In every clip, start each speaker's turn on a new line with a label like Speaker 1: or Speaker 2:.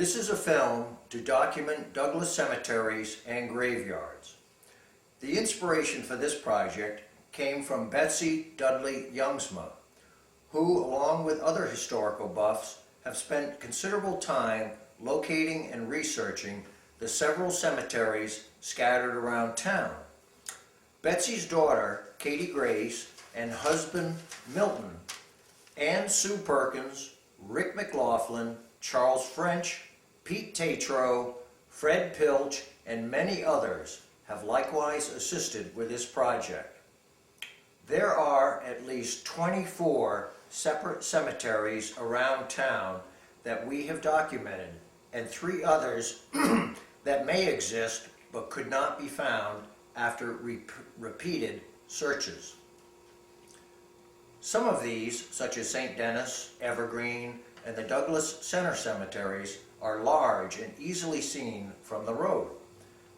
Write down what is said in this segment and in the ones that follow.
Speaker 1: This is a film to document Douglas cemeteries and graveyards. The inspiration for this project came from Betsy Dudley Youngsma, who, along with other historical buffs, have spent considerable time locating and researching the several cemeteries scattered around town. Betsy's daughter, Katie Grace, and husband, Milton, Ann Sue Perkins, Rick McLaughlin, Charles French, Pete Tatro, Fred Pilch, and many others have likewise assisted with this project. There are at least 24 separate cemeteries around town that we have documented, and 3 others that may exist but could not be found after repeated searches. Some of these, such as St. Denis, Evergreen, and the Douglas Center cemeteries, are large and easily seen from the road.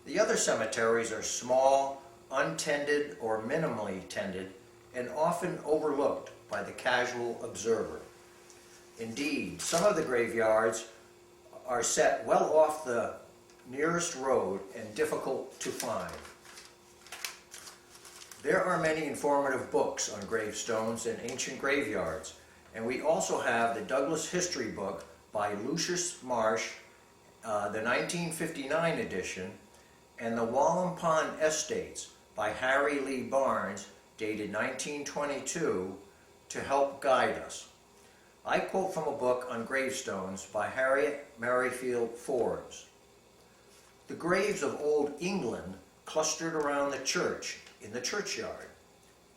Speaker 1: The other cemeteries are small, untended or minimally tended, and often overlooked by the casual observer. Indeed, some of the graveyards are set well off the nearest road and difficult to find. There are many informative books on gravestones and ancient graveyards, and we also have the Douglas History book by Lucius Marsh, the 1959 edition, and the Wallam Pond Estates by Harry Lee Barnes, dated 1922, to help guide us. I quote from a book on gravestones by Harriet Merrifield Forbes. The graves of Old England clustered around the church in the churchyard.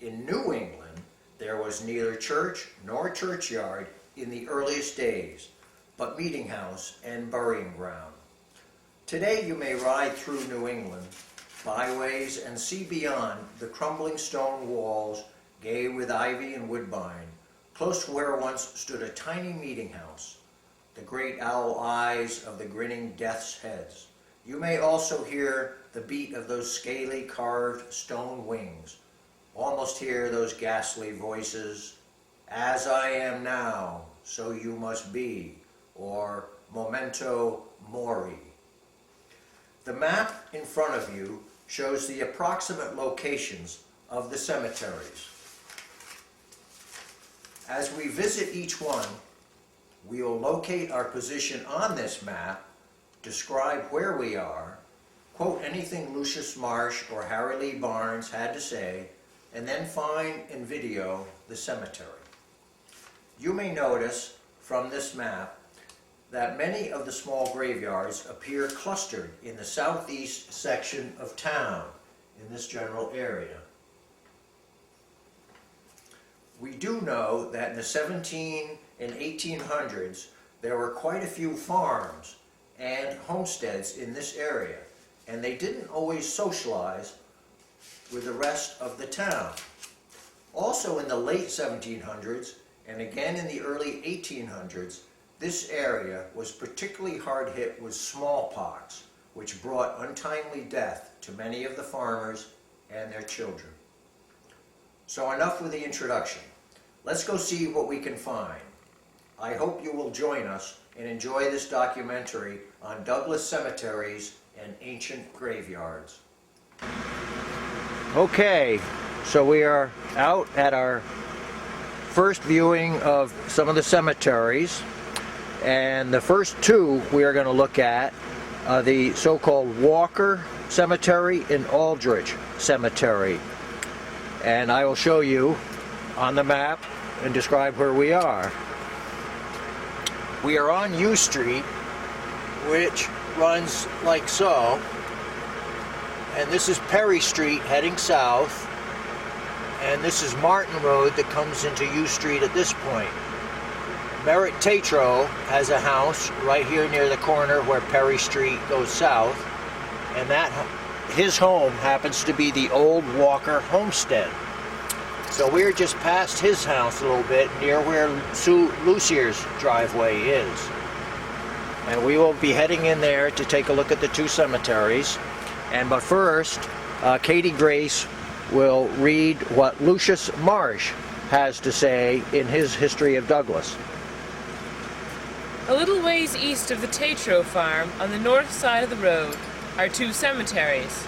Speaker 1: In New England, there was neither church nor churchyard in the earliest days, but meeting house and burying ground. Today you may ride through New England byways and see beyond the crumbling stone walls, gay with ivy and woodbine, close to where once stood a tiny meeting house, the great owl eyes of the grinning death's heads. You may also hear the beat of those scaly carved stone wings, almost hear those ghastly voices, "As I am now, so you must be," or "Memento Mori." The map in front of you shows the approximate locations of the cemeteries. As we visit each one, we will locate our position on this map, describe where we are, quote anything Lucius Marsh or Harry Lee Barnes had to say, and then find and video the cemetery. You may notice from this map that many of the small graveyards appear clustered in the southeast section of town in this general area. We do know that in the 17 and 1800s there were quite a few farms and homesteads in this area, and they didn't always socialize with the rest of the town. Also in the late 1700s and again in the early 1800s, this area was particularly hard hit with smallpox, which brought untimely death to many of the farmers and their children. So enough with the introduction. Let's go see what we can find. I hope you will join us and enjoy this documentary on Douglas cemeteries and ancient graveyards. Okay, so we are out at our first viewing of some of the cemeteries, and the first 2 we are going to look at are the so-called Walker Cemetery and Aldrich Cemetery, and I will show you on the map and describe where we are. We are on U Street, which runs like so, and this is Perry Street heading south, and this is Martin Road that comes into U Street at this point. Merritt Tatro has a house right here near the corner where Perry Street goes south, and his home happens to be the old Walker homestead. So we're just past his house a little bit, near where Sue Lucier's driveway is. And we will be heading in there to take a look at the 2 cemeteries. But first, Katie Grace will read what Lucius Marsh has to say in his History of Douglas.
Speaker 2: A little ways east of the Tatro farm, on the north side of the road, are two cemeteries.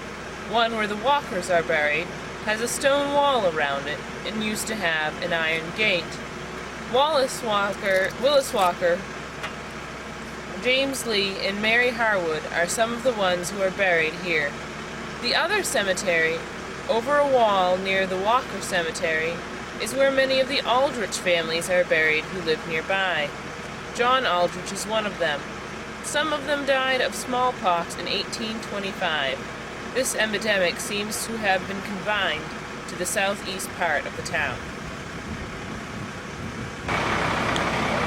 Speaker 2: One, where the Walkers are buried, has a stone wall around it and used to have an iron gate. Willis Walker, James Lee, and Mary Harwood are some of the ones who are buried here. The other cemetery, over a wall near the Walker Cemetery, is where many of the Aldrich families are buried who live nearby. John Aldrich is one of them. Some of them died of smallpox in 1825. This epidemic seems to have been confined to the southeast part of the town.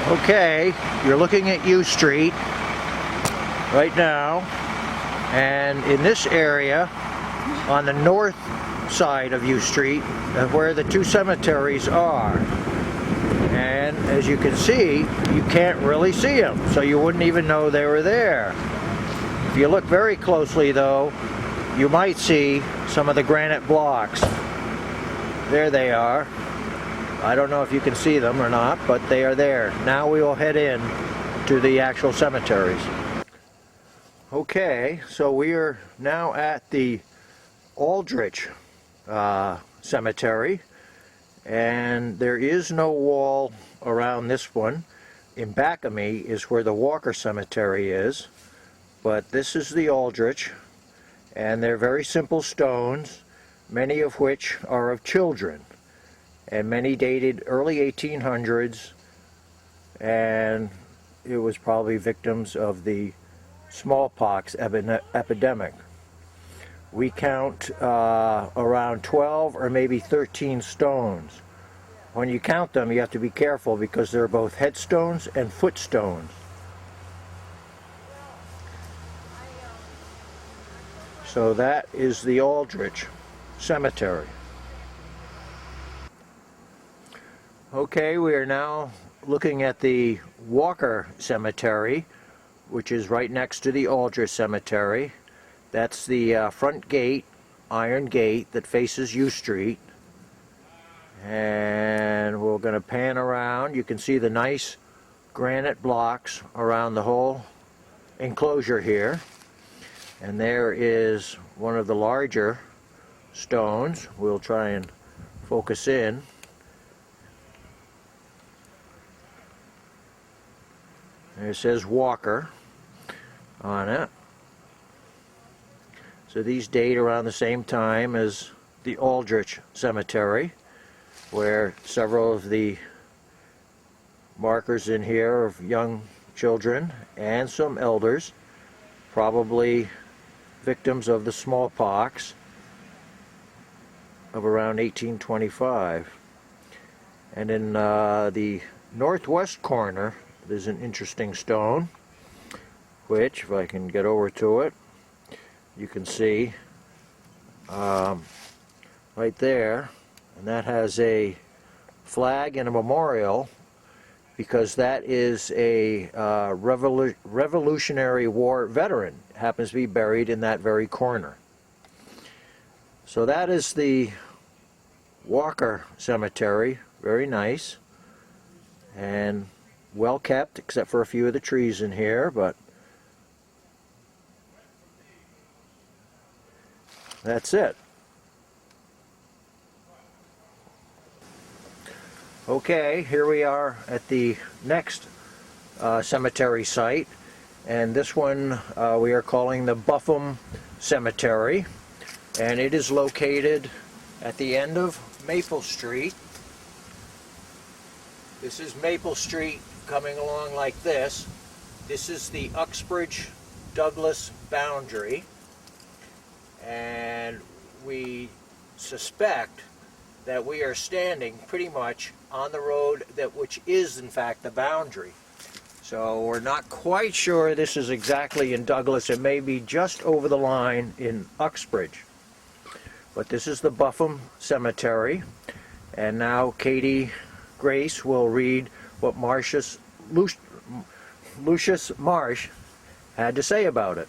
Speaker 1: Okay, you're looking at U Street right now, and in this area on the north side of U Street where the two cemeteries are, and as you can see, you can't really see them, so you wouldn't even know they were there. If you look very closely though, you might see some of the granite blocks. There they are. I don't know if you can see them or not, but they are there. Now we will head in to the actual cemeteries. Okay, so we are now at the Aldrich Cemetery, and there is no wall around this one. In back of me is where the Walker Cemetery is, but this is the Aldrich, and they're very simple stones, many of which are of children, and many dated early 1800s, and it was probably victims of the smallpox epidemic. We count around 12 or maybe 13 stones. When you count them, you have to be careful because they're both headstones and footstones. So that is the Aldrich Cemetery. Okay, we are now looking at the Walker Cemetery, which is right next to the Aldrich Cemetery. That's the front gate, iron gate, that faces U Street. And we're going to pan around. You can see the nice granite blocks around the whole enclosure here. And there is one of the larger stones. We'll try and focus in. There it says Walker on it. So these date around the same time as the Aldrich Cemetery, where several of the markers in here are of young children and some elders, probably victims of the smallpox of around 1825. And in the northwest corner, there's an interesting stone, which, if I can get over to it, you can see right there, and that has a flag and a memorial, because that is a Revolutionary War veteran. It happens to be buried in that very corner. So that is the Walker Cemetery. Very nice and well kept, except for a few of the trees in here, but that's it. Okay, here we are at the next cemetery site, and this one we are calling the Buffum Cemetery, and it is located at the end of Maple Street. This is Maple Street coming along like this. This is the Oxbridge Douglas boundary, and we suspect that we are standing pretty much on the road which is in fact the boundary. So we're not quite sure this is exactly in Douglas. It may be just over the line in Oxbridge. But this is the Buffum Cemetery, and now Katie Grace will read what Lucius Marsh had to say about it.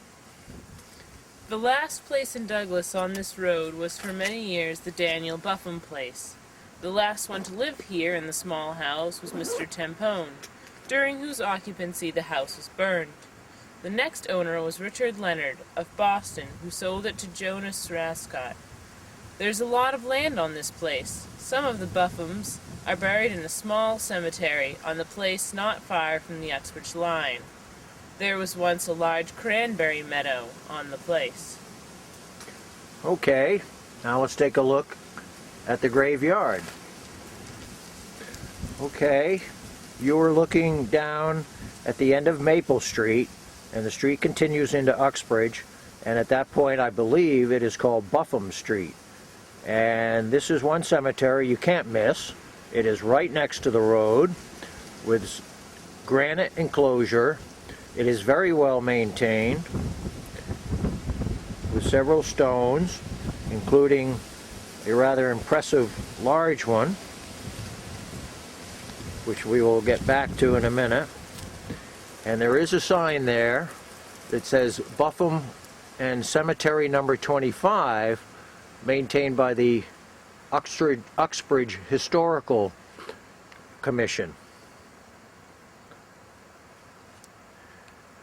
Speaker 2: The last place in Douglas on this road was for many years the Daniel Buffum place. The last one to live here in the small house was Mr. Tempone. during whose occupancy the house was burned. The next owner was Richard Leonard, of Boston, who sold it to Jonas Rascott. There's a lot of land on this place. Some of the Buffums are buried in a small cemetery on the place not far from the Uxbridge line. There was once a large cranberry meadow on the place.
Speaker 1: Okay, now let's take a look at the graveyard. Okay, you were looking down at the end of Maple Street, and the street continues into Uxbridge, and at that point I believe it is called Buffum Street. And this is one cemetery you can't miss. It is right next to the road with granite enclosure. It is very well maintained with several stones, including a rather impressive large one, which we will get back to in a minute. And there is a sign there that says Buffum and Cemetery number 25, maintained by the Uxbridge Historical Commission.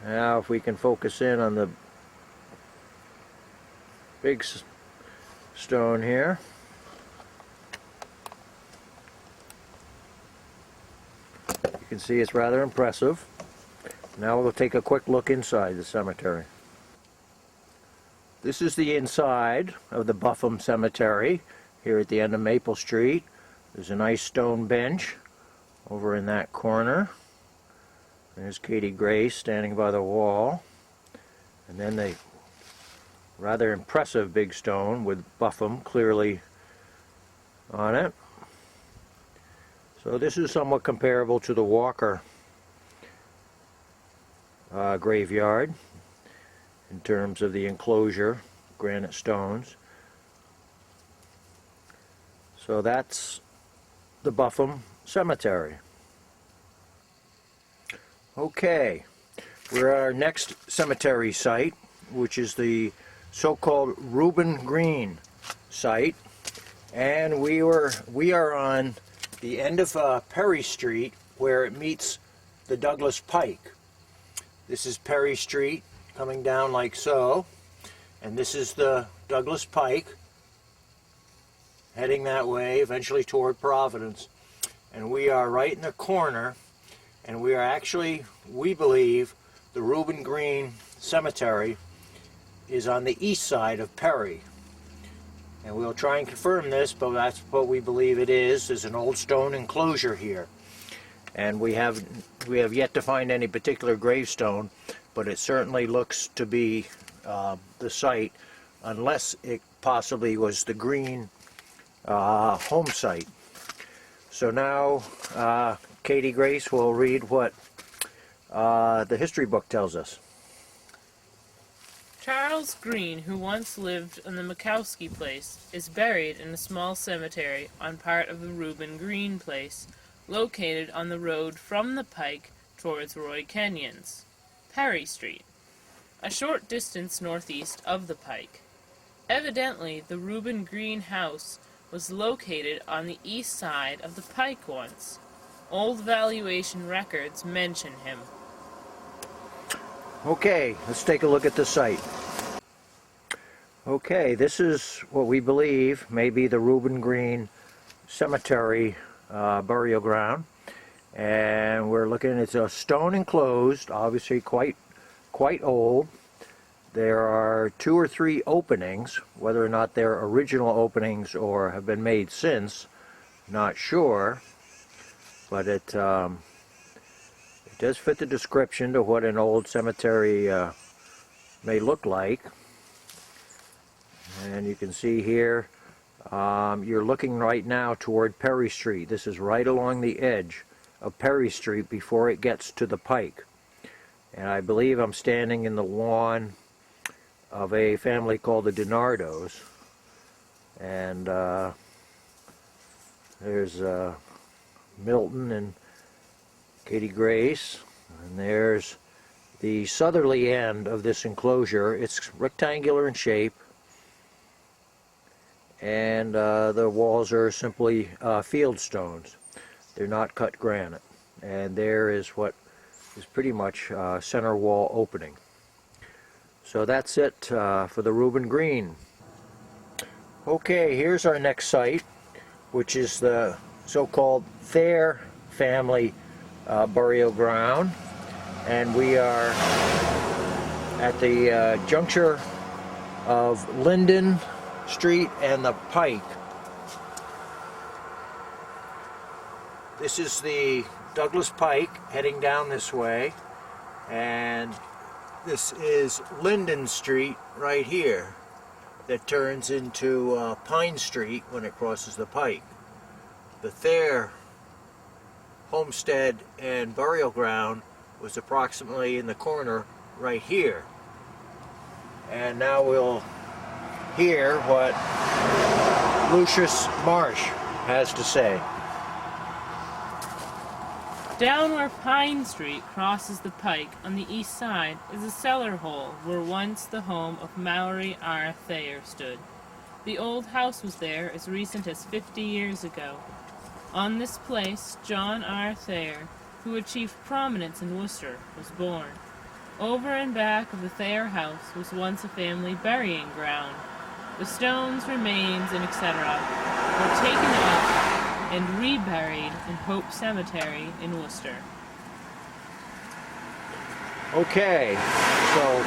Speaker 1: Now if we can focus in on the big stone here. You can see it's rather impressive. Now we'll take a quick look inside the cemetery. This is the inside of the Buffum Cemetery here at the end of Maple Street. There's a nice stone bench over in that corner. There's Katie Grace standing by the wall. And then the rather impressive big stone with Buffum clearly on it. So this is somewhat comparable to the Walker graveyard in terms of the enclosure, granite stones. So that's the Buffum Cemetery. Okay, we're at our next cemetery site, which is the so-called Reuben Green site, and we are on the end of Perry Street where it meets the Douglas Pike. This is Perry Street coming down like so, and this is the Douglas Pike heading that way eventually toward Providence, and we are right in the corner, and we are actually, we believe, the Reuben Green Cemetery is on the east side of Perry, and we'll try and confirm this, but that's what we believe it is. There's an old stone enclosure here, and we have yet to find any particular gravestone, but it certainly looks to be the site, unless it possibly was the Green home site. So now Katie Grace will read what the history book tells us.
Speaker 2: Charles Green, who once lived on the Mikowski place, is buried in a small cemetery on part of the Reuben Green place, located on the road from the Pike towards Roy Kenyon's, Perry Street, a short distance northeast of the Pike. Evidently, the Reuben Green house was located on the east side of the Pike once. Old valuation records mention him.
Speaker 1: Okay, let's take a look at the site. Okay, this is what we believe may be the Reuben Green Cemetery burial ground, and we're looking, it's a stone enclosed, obviously quite old. There are 2 or 3 openings, whether or not they're original openings or have been made since, not sure, but it does fit the description to what an old cemetery may look like. And you can see here, you're looking right now toward Perry Street. This is right along the edge of Perry Street before it gets to the Pike. And I believe I'm standing in the lawn of a family called the DiNardos. And there's Milton and Katie Grace, and there's the southerly end of this enclosure. It's rectangular in shape, and the walls are simply field stones. They're not cut granite. and there is what is pretty much center wall opening. So that's it for the Reuben Green. Okay, here's our next site, which is the so-called Thayer family burial ground, and we are at the juncture of Linden Street and the Pike. This is the Douglas Pike heading down this way, and this is Linden Street right here that turns into Pine Street when it crosses the Pike. The Thayer homestead and burial ground was approximately in the corner right here. And now we'll hear what Lucius Marsh has to say.
Speaker 2: Down where Pine Street crosses the Pike on the east side is a cellar hole where once the home of Mallory R. Thayer stood. The old house was there as recent as 50 years ago. On this place, John R. Thayer, who achieved prominence in Worcester, was born. Over and back of the Thayer house was once a family burying ground. The stones, remains, and etc. were taken up and reburied in Hope Cemetery in Worcester.
Speaker 1: Okay, so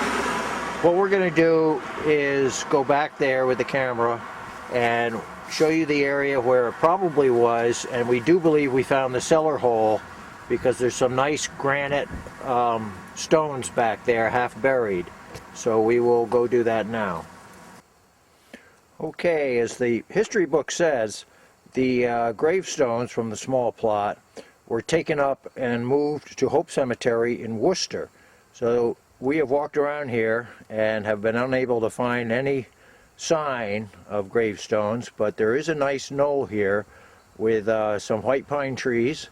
Speaker 1: what we're going to do is go back there with the camera and show you the area where it probably was, and we do believe we found the cellar hole because there's some nice granite stones back there half buried. So we will go do that now. Okay, as the history book says, the gravestones from the small plot were taken up and moved to Hope Cemetery in Worcester. So we have walked around here and have been unable to find any sign of gravestones, but there is a nice knoll here with some white pine trees,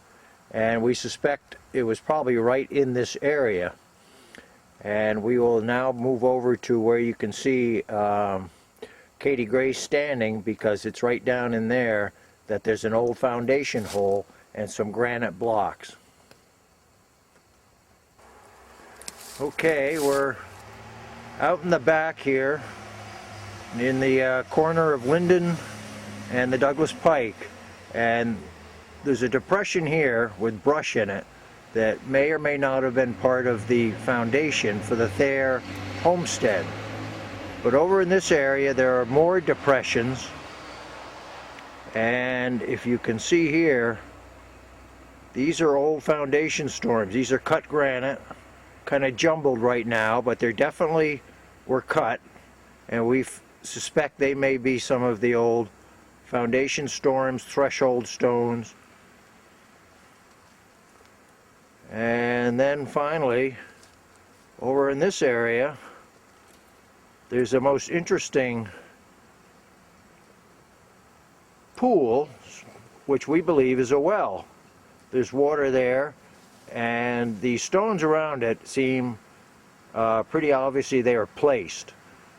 Speaker 1: and we suspect it was probably right in this area. And we will now move over to where you can see Katie Gray standing, because it's right down in there that there's an old foundation hole and some granite blocks. Okay, we're out in the back here in the corner of Linden and the Douglas Pike, and there's a depression here with brush in it that may or may not have been part of the foundation for the Thayer homestead. But over in this area there are more depressions, and if you can see here, these are old foundation storms. These are cut granite, kind of jumbled right now, but they definitely were cut, and we suspect they may be some of the old foundation storms, threshold stones. And then finally, over in this area, there's a most interesting pool, which we believe is a well. There's water there, and the stones around it seem pretty obviously they are placed.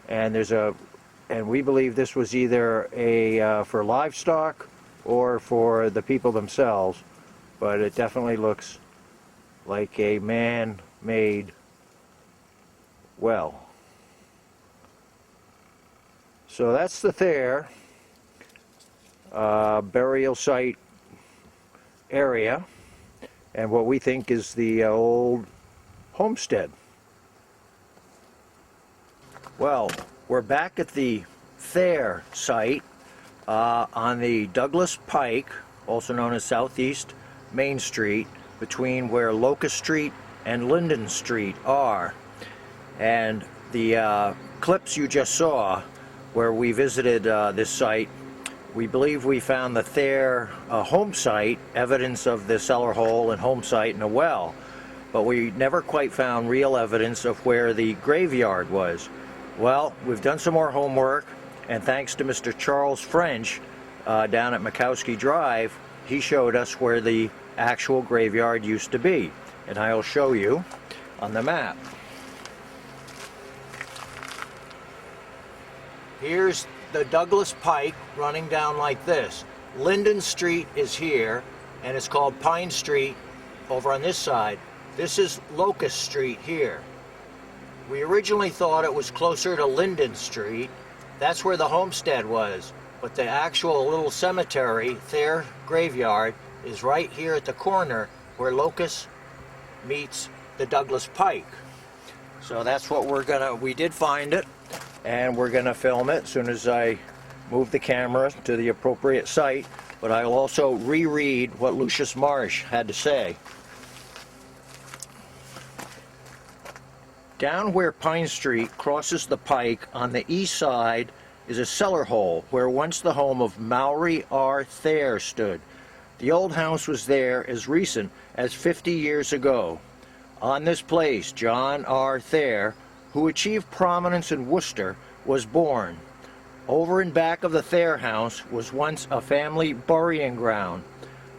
Speaker 1: And we believe this was either for livestock or for the people themselves, but it definitely looks like a man-made well. So that's the Thayer burial site area, and what we think is the old homestead. Well, we're back at the Thayer site on the Douglas Pike, also known as Southeast Main Street, between where Locust Street and Linden Street are. And the clips you just saw where we visited this site, we believe we found the Thayer home site, evidence of the cellar hole and home site and a well, but we never quite found real evidence of where the graveyard was. Well, we've done some more homework, and thanks to Mr. Charles French down at Makowski Drive, he showed us where the actual graveyard used to be, and I'll show you on the map. Here's the Douglas Pike running down like this. Linden Street is here, and it's called Pine Street over on this side. This is Locust Street here. We originally thought it was closer to Linden Street. That's where the homestead was. But the actual little cemetery, Thayer Graveyard, is right here at the corner where Locust meets the Douglas Pike. So that's what we did find it, and we're gonna film it as soon as I move the camera to the appropriate site. But I'll also reread what Lucius Marsh had to say. Down where Pine Street crosses the pike on the east side is a cellar hole where once the home of Maury R. Thayer stood. The old house was there as recent as 50 years ago. On this place, John R. Thayer, who achieved prominence in Worcester, was born. Over and back of the Thayer house was once a family burying ground.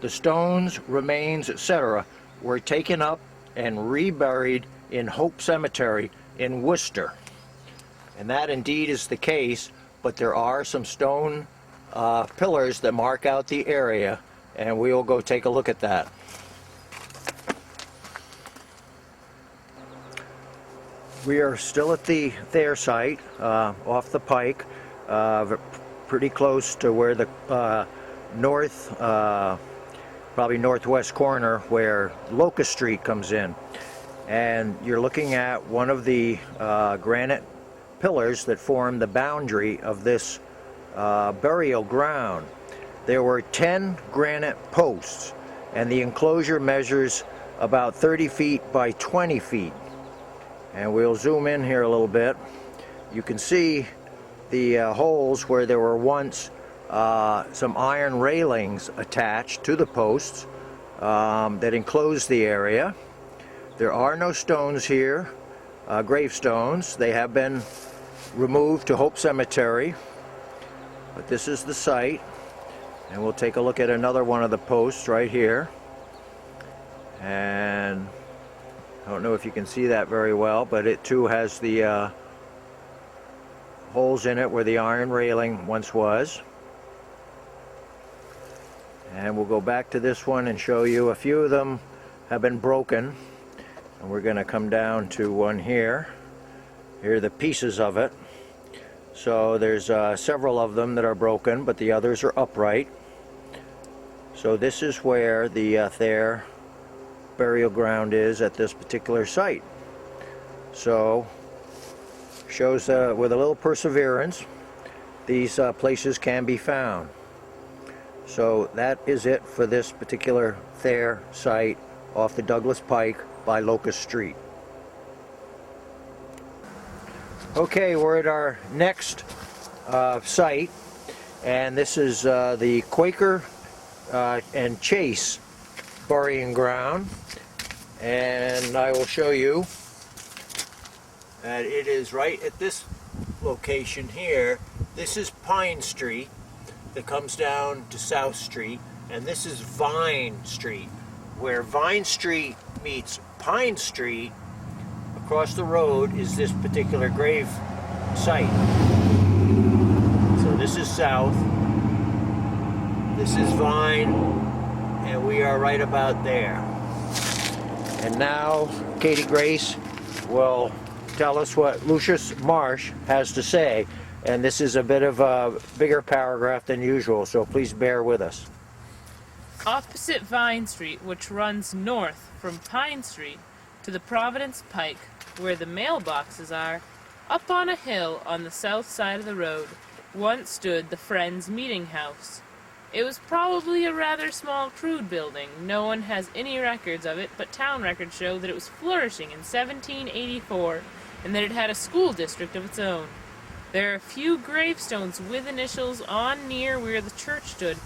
Speaker 1: The stones, remains, etc. were taken up and reburied in Hope Cemetery in Worcester. And that indeed is the case, but there are some stone pillars that mark out the area, and we will go take a look at that. We are still at the Thayer site, off the pike, pretty close to where the probably northwest corner where Locust Street comes in. And you're looking at one of the granite pillars that form the boundary of this burial ground. There were 10 granite posts, and the enclosure measures about 30 feet by 20 feet. And we'll zoom in here a little bit. You can see the holes where there were once some iron railings attached to the posts that enclosed the area. There are no stones here, gravestones. They have been removed to Hope Cemetery, but this is the site, and we'll take a look at another one of the posts right here. And I don't know if you can see that very well, but it too has the holes in it where the iron railing once was. And we'll go back to this one and show you a few of them have been broken. And we're going to come down to one here. Here are the pieces of it. So there's several of them that are broken, but the others are upright. So this is where the Thayer burial ground is at this particular site. So shows with a little perseverance, these places can be found. So that is it for this particular Thayer site off the Douglas Pike by Locust Street. Okay, we're at our next site, and this is the Quaker and Chaise burying ground, and I will show you that it is right at this location here. This is Pine Street that comes down to South Street, and this is Vine Street. Where Vine Street meets Pine Street, across the road is this particular grave site. So this is South, this is Vine, and we are right about there. And now Katie Grace will tell us what Lucius Marsh has to say, and this is a bit of a bigger paragraph than usual, so please bear with us.
Speaker 2: Opposite Vine Street, which runs north from Pine Street to the Providence Pike, where the mailboxes are, up on a hill on the south side of the road, once stood the Friends Meeting House. It was probably a rather small, crude building. No one has any records of it, but town records show that it was flourishing in 1784 and that it had a school district of its own. There are a few gravestones with initials on near where the church stood,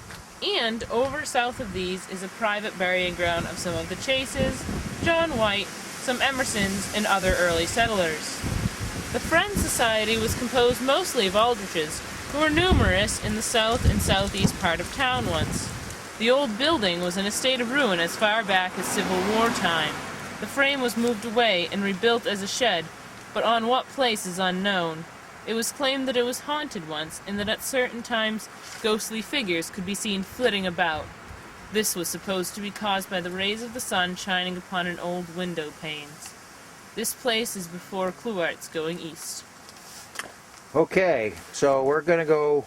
Speaker 2: and over south of these is a private burying ground of some of the Chaises, John White, some Emersons, and other early settlers. The Friends Society was composed mostly of Aldriches, who were numerous in the south and southeast part of town once. The old building was in a state of ruin as far back as Civil War time. The frame was moved away and rebuilt as a shed, but on what place is unknown. It was claimed that it was haunted once, and that at certain times ghostly figures could be seen flitting about. This was supposed to be caused by the rays of the sun shining upon an old window panes. This place is before Clouart's going east.
Speaker 1: Okay, so we're going to go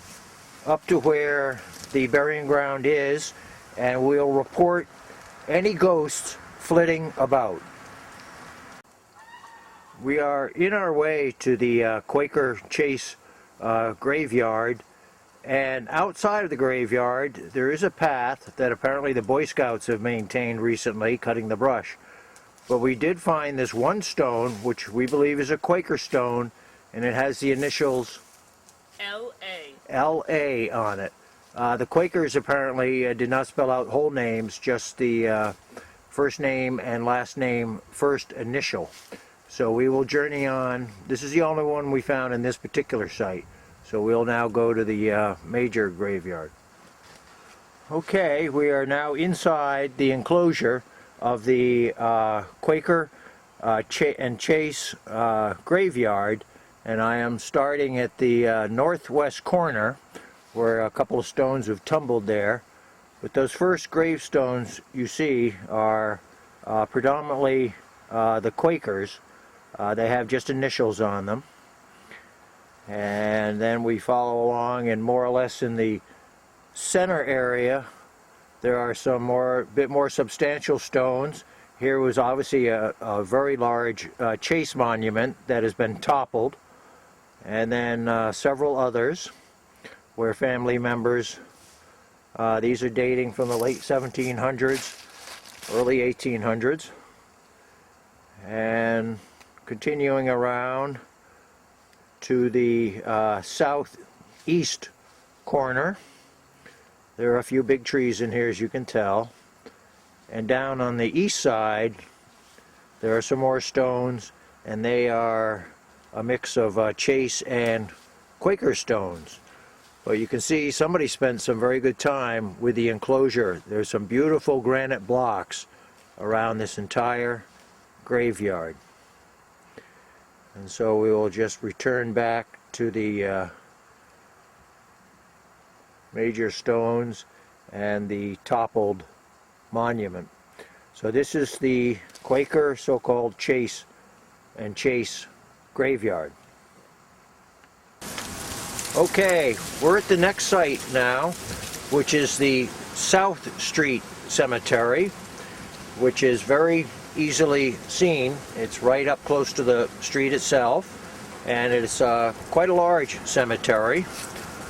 Speaker 1: up to where the burying ground is, and we'll report any ghosts flitting about. We are in our way to the Quaker Chaise graveyard, and outside of the graveyard there is a path that apparently the Boy Scouts have maintained recently, cutting the brush. But we did find this one stone, which we believe is a Quaker stone, and it has the initials
Speaker 2: L.A.
Speaker 1: L.A. on it. The Quakers apparently did not spell out whole names, just the first name and last name first initial. So we will journey on. This is the only one we found in this particular site. So we'll now go to the major graveyard. Okay, we are now inside the enclosure of the Quaker and Chaise graveyard, and I am starting at the northwest corner where a couple of stones have tumbled there. But those first gravestones you see are predominantly the Quakers. They have just initials on them. And then we follow along, and more or less in the center area there are some bit more substantial stones. Here was obviously a very large Chaise monument that has been toppled, and then several others where family members, these are dating from the late 1700s, early 1800s, and continuing around to the southeast corner. There are a few big trees in here, as you can tell. And down on the east side, there are some more stones, and they are a mix of Chaise and Quaker stones. But you can see somebody spent some very good time with the enclosure. There's some beautiful granite blocks around this entire graveyard. And so we will just return back to the major stones and the toppled monument. So this is the Quaker so-called Chaise and Chaise graveyard. Okay, we're at the next site now, which is the South Street Cemetery, which is very easily seen. It's right up close to the street itself, and it's quite a large cemetery,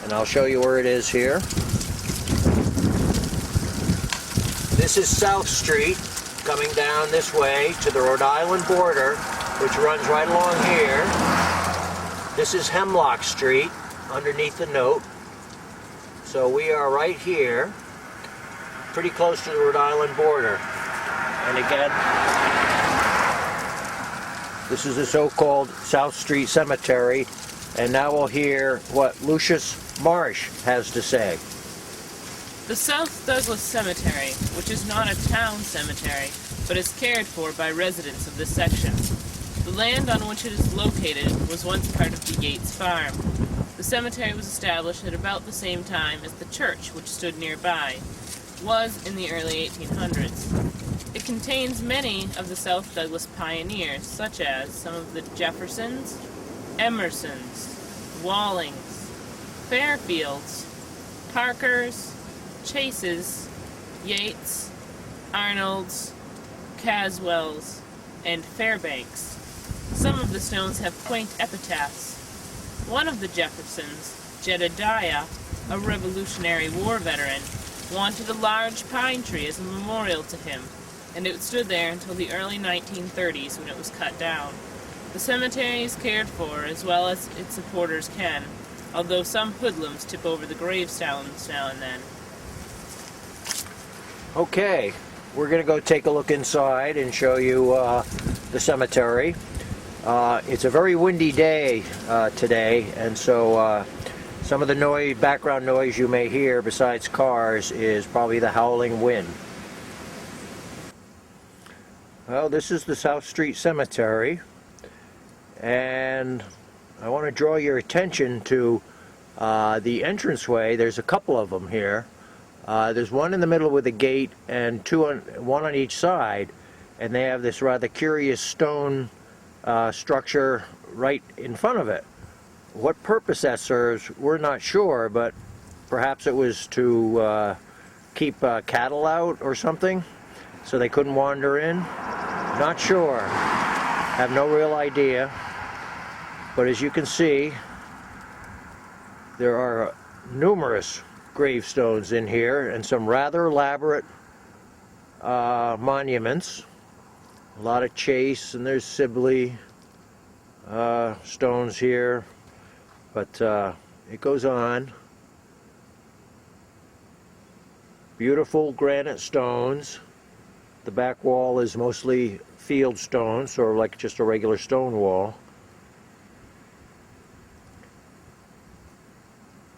Speaker 1: and I'll show you where it is here. This is South Street, coming down this way to the Rhode Island border, which runs right along here. This is Hemlock Street, underneath the note. So we are right here, pretty close to the Rhode Island border. And again, this is the so-called South Street Cemetery, and now we'll hear what Lucius Marsh has to say.
Speaker 2: The South Douglas Cemetery, which is not a town cemetery, but is cared for by residents of this section. The land on which it is located was once part of the Yates Farm. The cemetery was established at about the same time as the church, which stood nearby, was in the early 1800s. It contains many of the South Douglas pioneers, such as some of the Jeffersons, Emersons, Wallings, Fairfields, Parkers, Chaises, Yates, Arnolds, Caswells, and Fairbanks. Some of the stones have quaint epitaphs. One of the Jeffersons, Jedediah, a Revolutionary War veteran, wanted a large pine tree as a memorial to him, and it stood there until the early 1930s when it was cut down. The cemetery is cared for as well as its supporters can, although some hoodlums tip over the gravestones now and then.
Speaker 1: Okay, we're going to go take a look inside and show you the cemetery. It's a very windy day today, and so some of the background noise you may hear besides cars is probably the howling wind. Well, this is the South Street Cemetery, and I want to draw your attention to the entranceway. There's a couple of them here. There's one in the middle with a gate and one on each side, and they have this rather curious stone structure right in front of it. What purpose that serves, we're not sure, but perhaps it was to keep cattle out or something, so they couldn't wander in. Not sure. Have no real idea. But as you can see, there are numerous gravestones in here and some rather elaborate monuments. A lot of Chaise, and there's Sibley stones here, but it goes on. Beautiful granite stones. The back wall is mostly field stone, sort of like just a regular stone wall.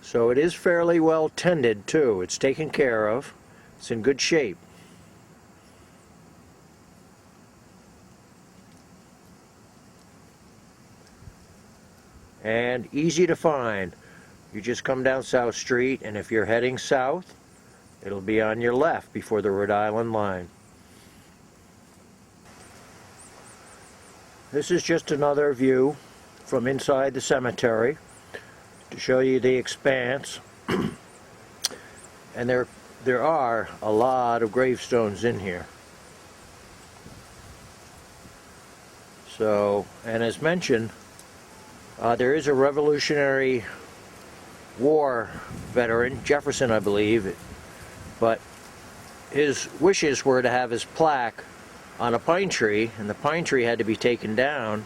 Speaker 1: So it is fairly well tended too. It's taken care of. It's in good shape. And easy to find. You just come down South Street, and if you're heading south, it'll be on your left before the Rhode Island line. This is just another view from inside the cemetery to show you the expanse. And there are a lot of gravestones in here. So, and as mentioned, there is a Revolutionary War veteran, Jefferson I believe, but his wishes were to have his plaque on a pine tree, and the pine tree had to be taken down,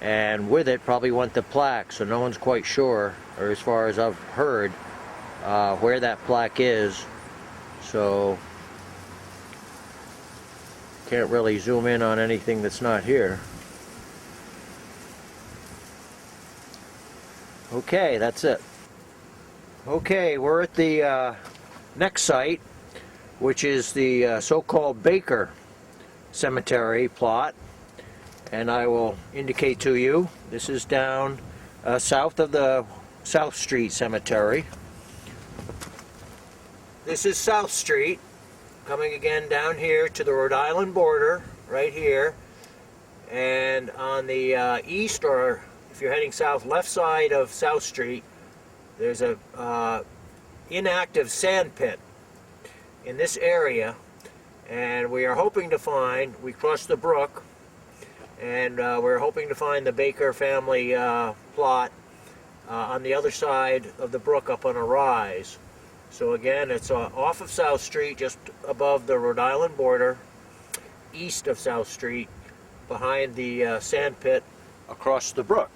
Speaker 1: and with it probably went the plaque, so no one's quite sure, or as far as I've heard, where that plaque is. So can't really zoom in on anything that's not here. Okay, that's it. Okay, we're at the next site, which is the so-called Baker Cemetery plot, and I will indicate to you, this is down south of the South Street Cemetery. This is South Street, coming again down here to the Rhode Island border, right here, and on the east, or if you're heading south, left side of South Street, there's a inactive sand pit in this area, and we are hoping to find, we crossed the brook, and we're hoping to find the Baker family plot on the other side of the brook up on a rise. So again, it's off of South Street, just above the Rhode Island border, east of South Street, behind the sand pit across the brook.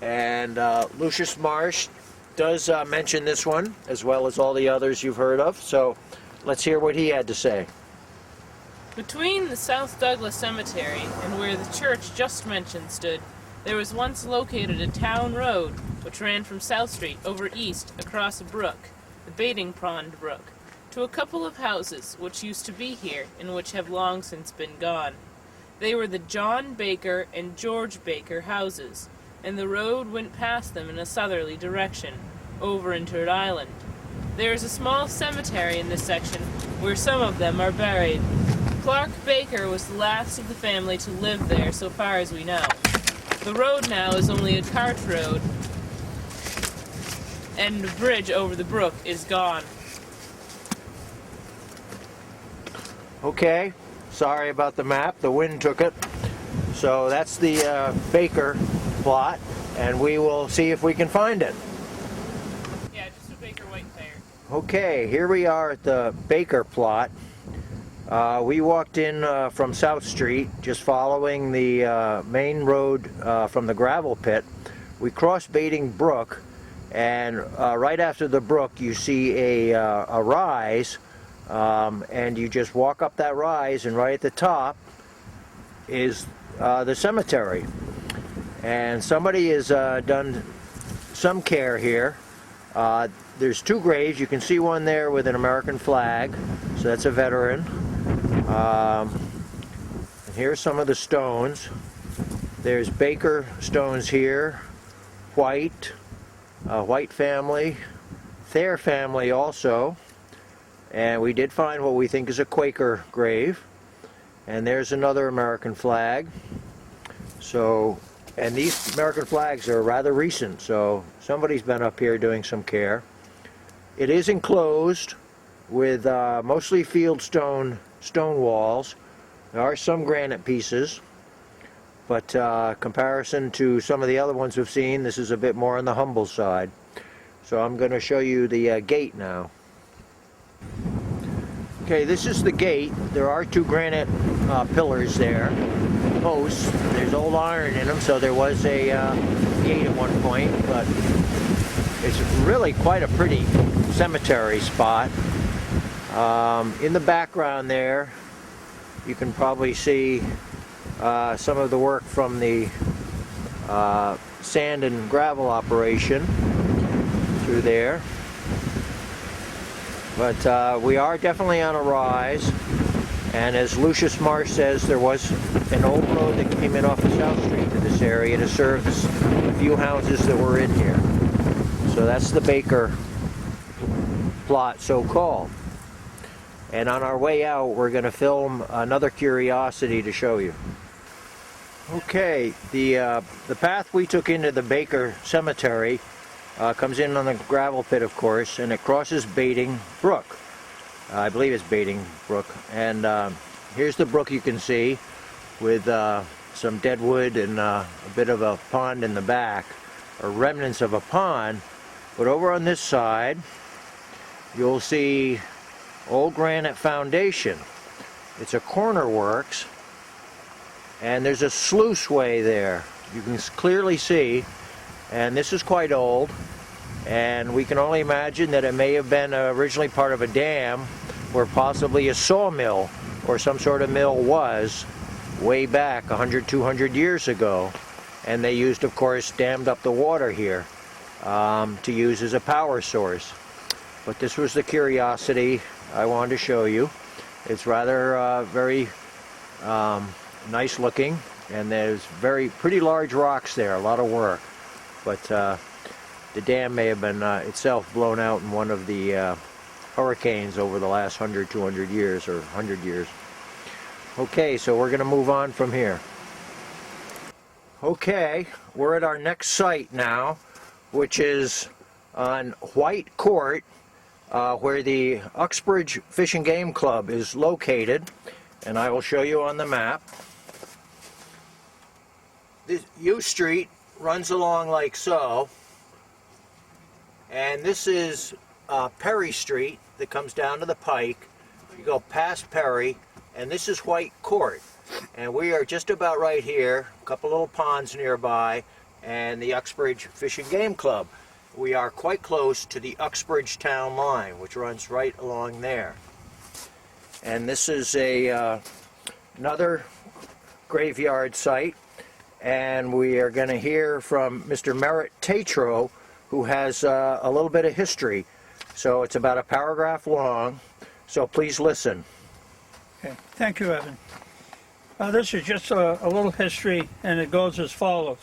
Speaker 1: And Lucius Marsh does mention this one, as well as all the others you've heard of, so let's hear what he had to say.
Speaker 2: Between the South Douglas Cemetery and where the church just mentioned stood, there was once located a town road which ran from South Street over east across a brook, the Bating Pond Brook, to a couple of houses which used to be here and which have long since been gone. They were the John Baker and George Baker houses, and the road went past them in a southerly direction, over into Rhode Island. There is a small cemetery in this section where some of them are buried. Clark Baker was the last of the family to live there, so far as we know. The road now is only a cart road, and the bridge over the brook is gone.
Speaker 1: Okay, sorry about the map, the wind took it. So that's the Baker plot, and we will see if we can find it.
Speaker 2: Yeah, just a Baker White Thayer.
Speaker 1: Okay, here we are at the Baker plot. We walked in from South Street, just following the main road from the gravel pit. We crossed Bating Brook, and right after the brook you see a rise, and you just walk up that rise, and right at the top is the cemetery. And somebody has done some care here. There's two graves. You can see one there with an American flag, so that's a veteran. And here's some of the stones. There's Baker stones here, White family, Thayer family also, And we did find what we think is a Quaker grave. And there's another American flag. So, and these American flags are rather recent, so somebody's been up here doing some care. It is enclosed with mostly fieldstone stone walls. There are some granite pieces, but comparison to some of the other ones we've seen, this is a bit more on the humble side. So I'm going to show you the gate now. Okay, this is the gate. There are two granite pillars there, posts. There's old iron in them, so there was a gate at one point, but it's really quite a pretty cemetery spot. In the background there, you can probably see some of the work from the sand and gravel operation through there. But we are definitely on a rise, and as Lucius Marsh says, there was an old road that came in off of South Street to this area to serve the few houses that were in here. So that's the Baker plot, so-called. And on our way out, we're going to film another curiosity to show you. Okay, the path we took into the Baker Cemetery comes in on the gravel pit, of course, and it crosses Baiting Brook. I believe it's Baiting Brook. And here's the brook you can see with some dead wood and a bit of a pond in the back, or remnants of a pond. But over on this side, you'll see old granite foundation. It's a corner works, and there's a sluiceway there. You can clearly see. And this is quite old, and we can only imagine that it may have been originally part of a dam, or possibly a sawmill or some sort of mill was way back 100, 200 years ago. And they used, of course, dammed up the water here to use as a power source. But this was the curiosity I wanted to show you. It's rather very nice looking, and there's pretty large rocks there, a lot of work. But the dam may have been itself blown out in one of the hurricanes over the last 100, 200 years, or 100 years. Okay, so we're going to move on from here. Okay, we're at our next site now, which is on White Court, where the Oxbridge Fish and Game Club is located, and I will show you on the map. This U Street runs along like so, and this is Perry Street that comes down to the pike. You go past Perry, and this is White Court, and we are just about right here. A couple little ponds nearby, and the Oxbridge Fish and Game Club. We are quite close to the Uxbridge town line, which runs right along there. And this is another graveyard site. And we are going to hear from Mr. Merritt Tatro, who has a little bit of history. So it's about a paragraph long, so please listen.
Speaker 3: Okay. Thank you, Evan. This is just a little history, and it goes as follows.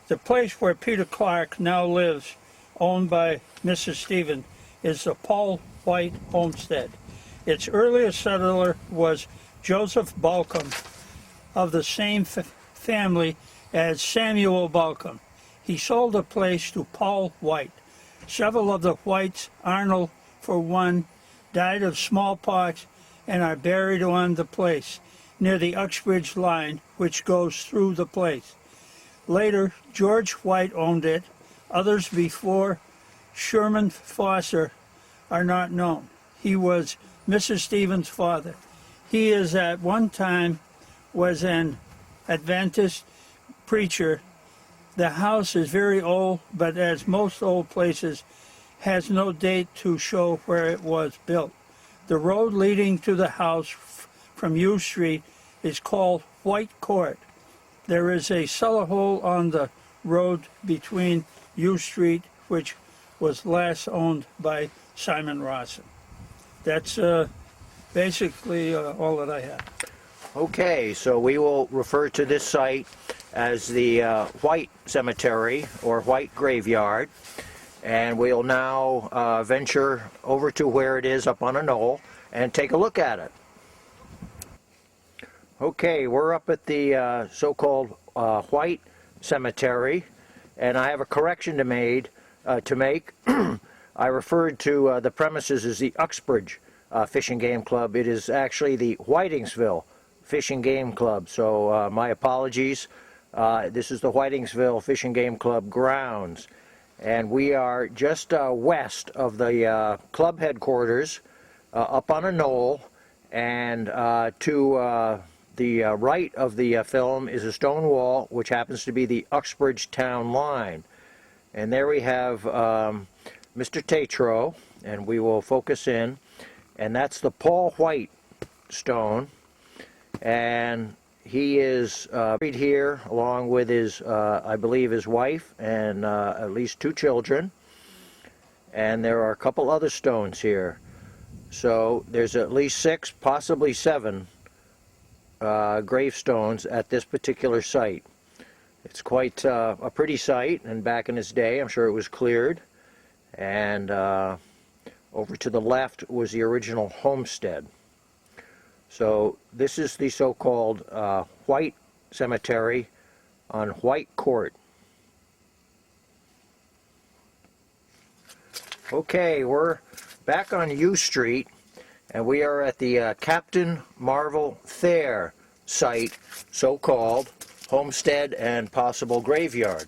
Speaker 3: The place where Peter Clark now lives, owned by Mrs. Stephen, is the Paul White homestead. Its earliest settler was Joseph Balcom, of the same family as Samuel Balcom. He sold the place to Paul White. Several of the Whites, Arnold for one, died of smallpox and are buried on the place near the Uxbridge line, which goes through the place. Later, George White owned it. Others before Sherman Foster are not known. He was Mrs. Stevens' father. He is at one time was an Adventist preacher. The house is very old, but as most old places, has no date to show where it was built. The road leading to the house from U Street is called White Court. There is a cellar hole on the road between U Street, which was last owned by Simon Rawson. That's basically all that I have.
Speaker 1: Okay, so we will refer to this site as the White Cemetery or White Graveyard. And we'll now venture over to where it is up on a knoll and take a look at it. Okay, we're up at the so-called White Cemetery, and I have a correction to make. I referred to the premises as the Oxbridge Fish and Game Club. It is actually the Whitingsville Fish and Game Club, so my apologies. This is the Whitingsville Fish and Game Club grounds, and we are just west of the club headquarters, up on a knoll, and to the right of the film is a stone wall, which happens to be the Uxbridge town line. And there we have Mr. Tatro, and we will focus in, and that's the Paul White stone, and he is buried here along with his, I believe, his wife and at least 2 children, and there are a couple other stones here. So there's at least 6, possibly 7 gravestones at this particular site. It's quite a pretty site, and back in its day I'm sure it was cleared, and over to the left was the original homestead. So this is the so-called White Cemetery on White Court. Okay, we're back on U Street, and we are at the Captain Marvel Thayer site, so-called homestead and possible graveyard.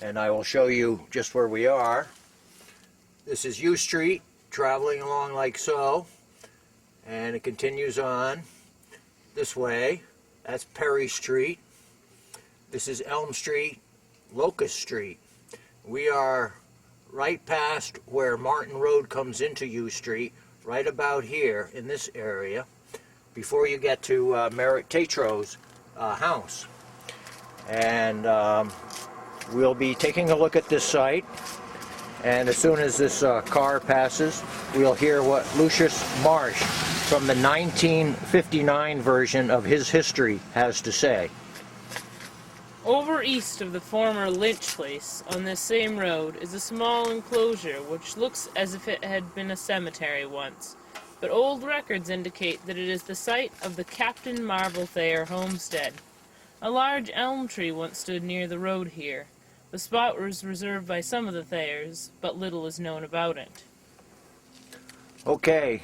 Speaker 1: And I will show you just where we are. This is U Street, traveling along like so, and it continues on this way. That's Perry Street. This is Elm Street, Locust Street. We are right past where Martin Road comes into U Street, right about here in this area, before you get to Merritt Tatro's house. And we'll be taking a look at this site, and as soon as this car passes, we'll hear what Lucius Marsh from the 1959 version of his history has to say.
Speaker 2: Over east of the former Lynch place, on this same road, is a small enclosure which looks as if it had been a cemetery once, but old records indicate that it is the site of the Captain Marvel Thayer homestead. A large elm tree once stood near the road here. The spot was reserved by some of the Thayers, but little is known about it.
Speaker 1: Okay,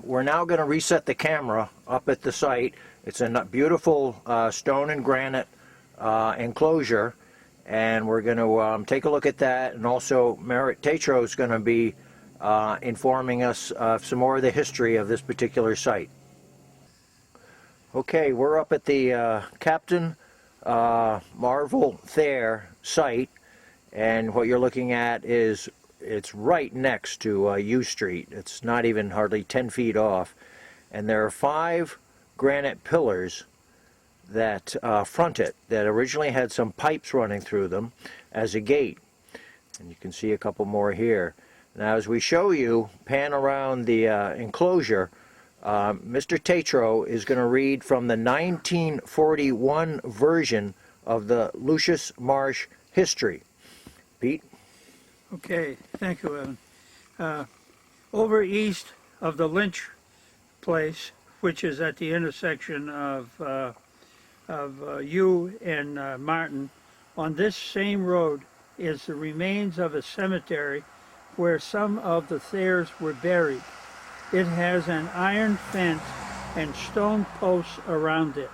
Speaker 1: we're now going to reset the camera up at the site. It's a beautiful stone and granite enclosure, and we're going to take a look at that, and also Merritt Tatro is going to be informing us some more of the history of this particular site. Okay, we're up at the Captain Marvel Thayer site, and what you're looking at is it's right next to U Street. It's not even hardly 10 feet off, and there are 5 granite pillars that front it, that originally had some pipes running through them as a gate, and you can see a couple more here. Now as we show you, pan around the enclosure, Mr. Tatro is going to read from the 1941 version of the Lucius Marsh history. Pete?
Speaker 3: Okay, thank you, Evan. Over east of the Lynch place, which is at the intersection of U and Martin, on this same road is the remains of a cemetery where some of the Thayers were buried. It has an iron fence and stone posts around it.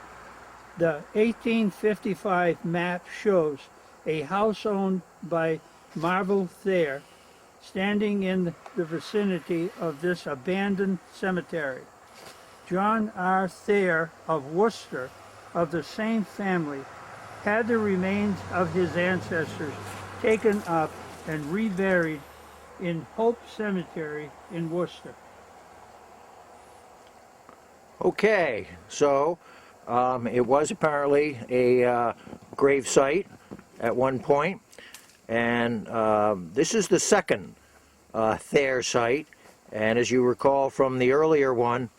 Speaker 3: The 1855 map shows a house owned by Marvel Thayer standing in the vicinity of this abandoned cemetery. John R. Thayer of Worcester, of the same family, had the remains of his ancestors taken up and reburied in Hope Cemetery in Worcester.
Speaker 1: Okay, so it was apparently a grave site at one point, and this is the second Thayer site, and as you recall from the earlier one,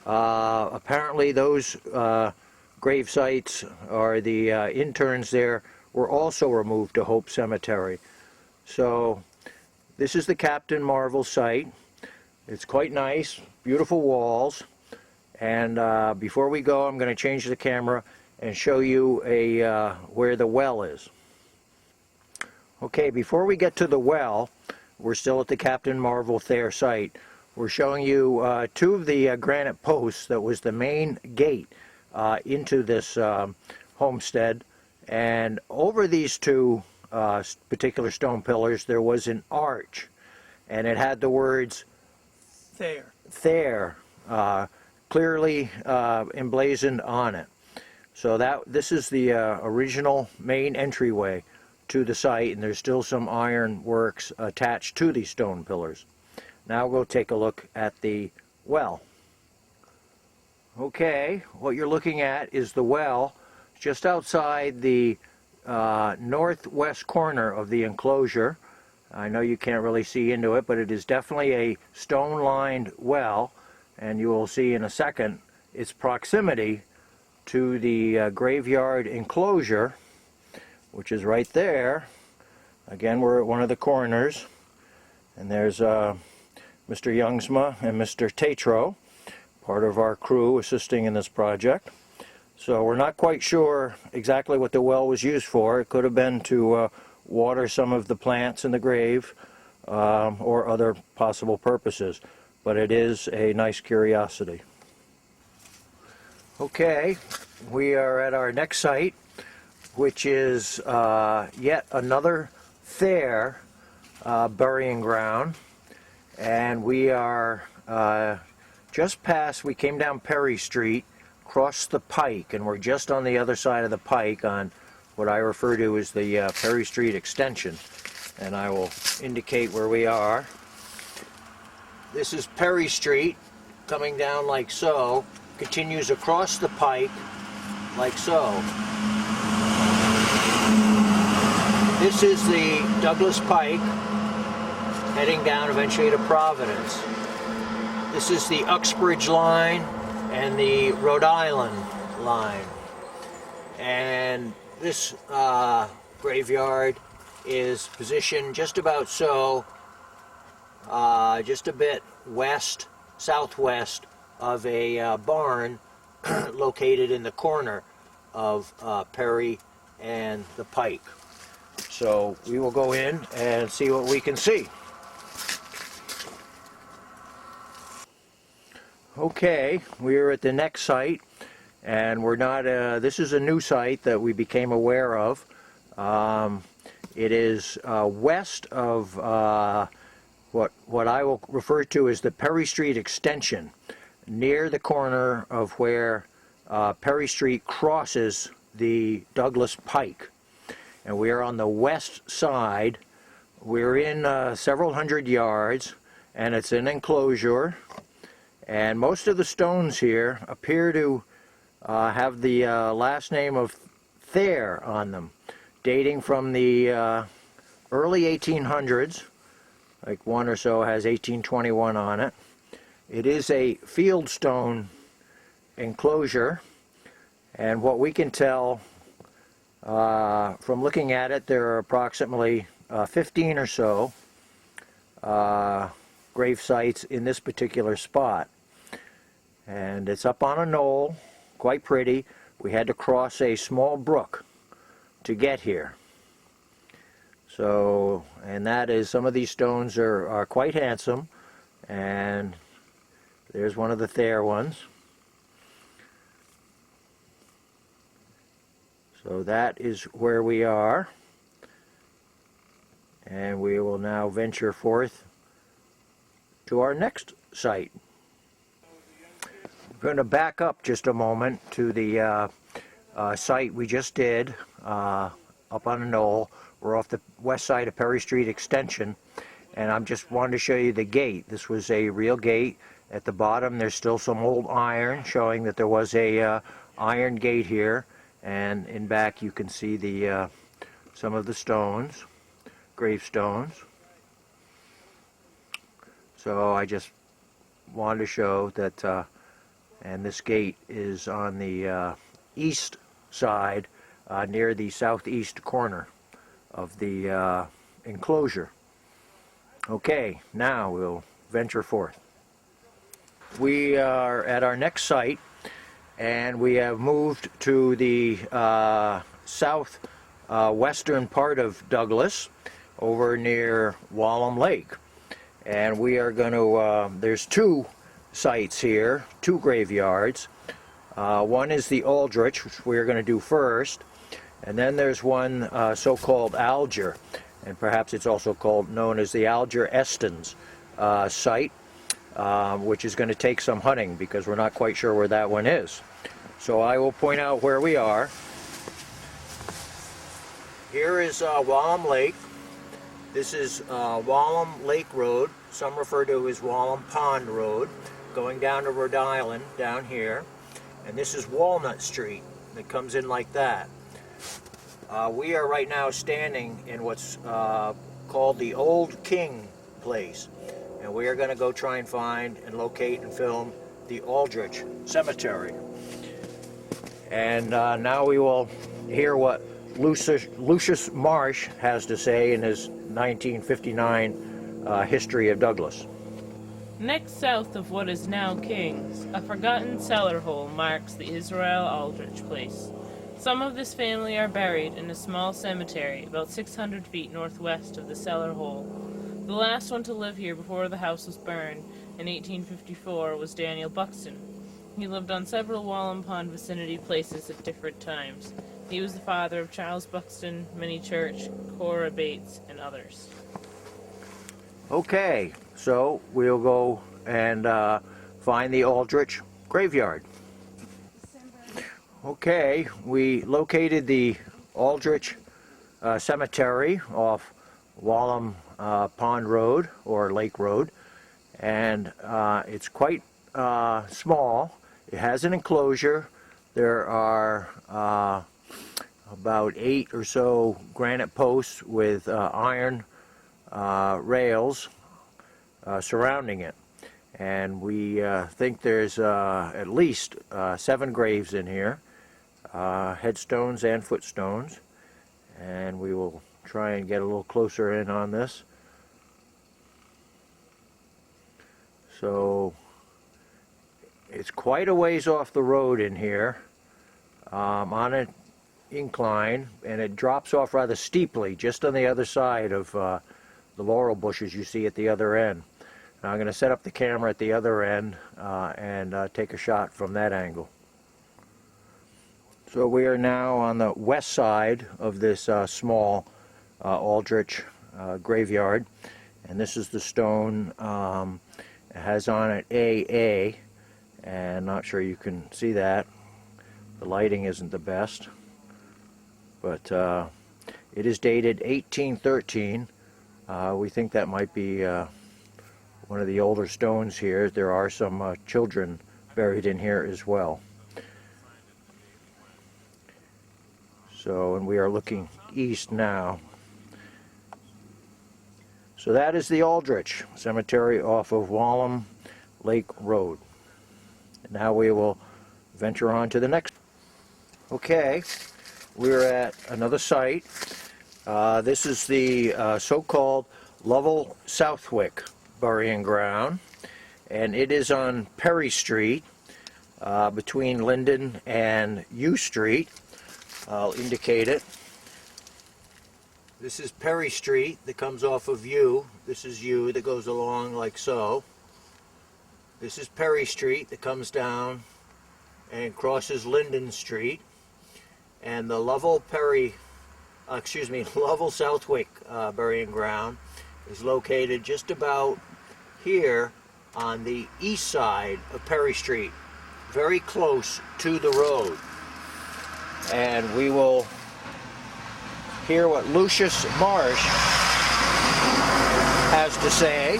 Speaker 1: apparently those grave sites, or the interns there, were also removed to Hope Cemetery. So This is the Captain Marvel site. It's quite nice, beautiful walls. And before we go, I'm going to change the camera and show you where the well is. Okay, before we get to the well, we're still at the Captain Marvel Thayer site. We're showing you two of the granite posts that was the main gate into this homestead. And over these two particular stone pillars, there was an arch. And it had the words Thayer clearly emblazoned on it. So this is the original main entryway to the site, and there's still some iron works attached to these stone pillars. Now we'll take a look at the well. Okay, what you're looking at is the well just outside the northwest corner of the enclosure. I know you can't really see into it, but it is definitely a stone-lined well, and you will see in a second its proximity to the graveyard enclosure, which is right there. Again, we're at one of the corners, and there's Mr. Youngsma and Mr. Tatro, part of our crew assisting in this project. So we're not quite sure exactly what the well was used for. It could have been to water some of the plants in the grave or other possible purposes, but it is a nice curiosity. Okay, we are at our next site, which is yet another Thayer burying ground, and we are just past, we came down Perry Street, crossed the pike, and we're just on the other side of the pike on what I refer to as the Perry Street extension, and I will indicate where we are. This is Perry Street, coming down like so, continues across the pike like so. This is the Douglas Pike, heading down eventually to Providence. This is the Oxbridge line and the Rhode Island line. And this graveyard is positioned just about so, just a bit west, southwest of a barn located in the corner of Perry and the Pike. So we will go in and see what we can see. Okay, we are at the next site, and we're not, this is a new site that we became aware of. It is west of what I will refer to as the Perry Street extension, near the corner of where Perry Street crosses the Douglas Pike. And we are on the west side. We're in several hundred yards, and it's an enclosure. And most of the stones here appear to have the last name of Thayer on them, dating from the early 1800s. Like one or so has 1821 on it. It is a fieldstone enclosure, and what we can tell from looking at it, there are approximately 15 or so grave sites in this particular spot. And it's up on a knoll, quite pretty. We had to cross a small brook to get here. So, and that is, some of these stones are quite handsome, and there's one of the Thayer ones. So that is where we are, and we will now venture forth to our next site. We're going to back up just a moment to the site we just did up on a knoll. We're off the west side of Perry Street Extension, and I'm just wanted to show you the gate. This was a real gate. At the bottom there's still some old iron showing that there was a iron gate here, and in back you can see the some of the stones, gravestones. So I just wanted to show that, and this gate is on the east side near the southeast corner of the enclosure. Okay, now we'll venture forth. We are at our next site, and we have moved to the western part of Douglas, over near Wallam Lake. And we are going to, there's two sites here, two graveyards. One is the Aldrich, which we're going to do first, and then there's one so-called Alger, and perhaps it's also known as the Alger Estin's site, which is going to take some hunting because we're not quite sure where that one is. So I will point out where we are. Here is Wallam Lake. This is Wallam Lake Road. Some refer to as Wallam Pond Road, going down to Rhode Island, down here. And this is Walnut Street that comes in like that. We are right now standing in what's called the Old King place. And we are going to go try and find and locate and film the Aldrich Cemetery. And now we will hear what Lucius Marsh has to say in his 1959 History of Douglas.
Speaker 2: Next south of what is now King's, a forgotten cellar hole marks the Israel Aldrich place. Some of this family are buried in a small cemetery about 600 feet northwest of the cellar hole. The last one to live here before the house was burned in 1854 was Daniel Buxton. He lived on several Wallam Pond vicinity places at different times. He was the father of Charles Buxton, Minnie Church, Cora Bates, and others.
Speaker 1: Okay, so we'll go and find the Aldrich Graveyard. Okay, we located the Aldrich Cemetery off Wallam Pond Road, or Lake Road, and it's quite small. It has an enclosure. There are about 8 or so granite posts with iron rails surrounding it, and we think there's at least 7 graves in here, headstones and footstones, and we will try and get a little closer in on this. So it's quite a ways off the road in here, on an incline, and it drops off rather steeply just on the other side of the laurel bushes you see at the other end. Now I'm going to set up the camera at the other end and take a shot from that angle. So we are now on the west side of this small Aldrich graveyard, and this is the stone. It has on it AA, and not sure you can see that. The lighting isn't the best, but it is dated 1813. We think that might be one of the older stones here. There are some children buried in here as well. So, and we are looking east now. So that is the Aldrich Cemetery off of Wallam Lake Road. And now we will venture on to the next. Okay, we're at another site. This is the so-called Lovell Southwick burying ground, and it is on Perry Street between Linden and U Street. I'll indicate it. This is Perry Street that comes off of U. This is U that goes along like so. This is Perry Street that comes down and crosses Linden Street. And the Lovell Southwick burying ground is located just about here on the east side of Perry Street, very close to the road. And we will hear what Lucius Marsh has to say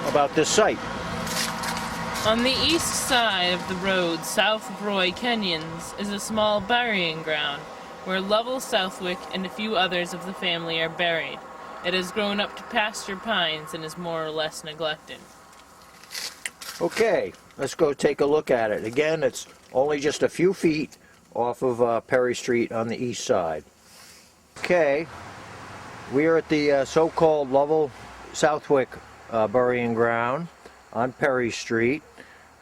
Speaker 1: about this site.
Speaker 2: On the east side of the road south of Roy Kenyon's is a small burying ground where Lovell Southwick and a few others of the family are buried. It has grown up to pasture pines and is more or less neglected.
Speaker 1: Okay, let's go take a look at it. Again, it's only just a few feet off of Perry Street on the east side. Okay, We are at the so-called Lovell Southwick burying ground on Perry Street.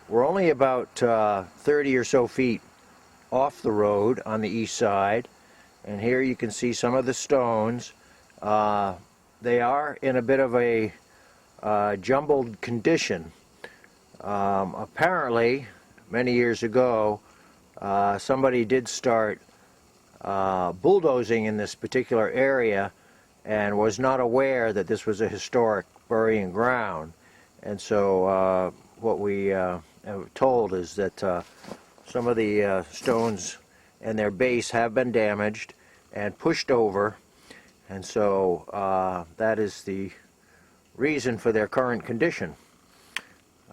Speaker 1: We're only about 30 or so feet off the road on the east side, and here you can see some of the stones. They are in a bit of a jumbled condition. Apparently, many years ago, somebody did start bulldozing in this particular area and was not aware that this was a historic burying ground. And so what we have told is that some of the stones and their base have been damaged and pushed over, and so that is the reason for their current condition.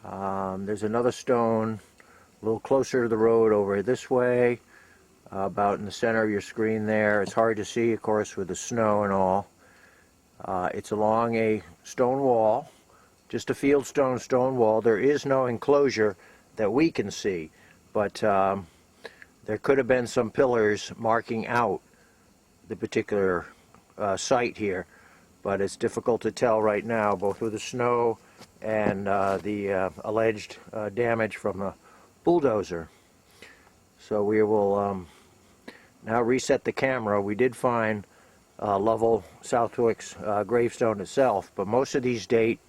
Speaker 1: There's another stone a little closer to the road over this way, about in the center of your screen there. It's hard to see, of course, with the snow and all. It's along a stone wall, just a fieldstone stone wall. There is no enclosure that we can see, but there could have been some pillars marking out the particular site here, but it's difficult to tell right now, both with the snow and the alleged damage from the bulldozer. So we will now reset the camera. We did find Lovell Southwick's gravestone itself, but most of these date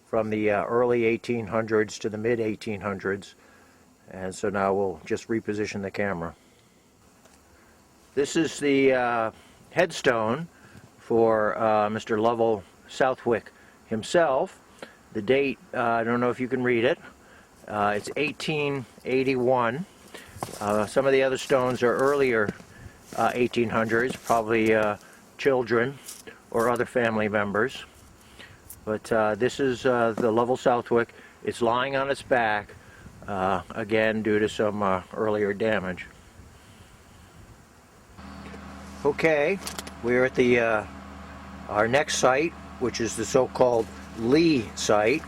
Speaker 1: from the early 1800s to the mid 1800s, and so now we'll just reposition the camera. This is the headstone for Mr. Lovell Southwick himself. The date, I don't know if you can read it, it's 1881. Some of the other stones are earlier 1800s, probably children or other family members. But this is the Lovell Southwick. It's lying on its back, again due to some earlier damage. Okay, we're at the our next site, which is the so-called Lee site.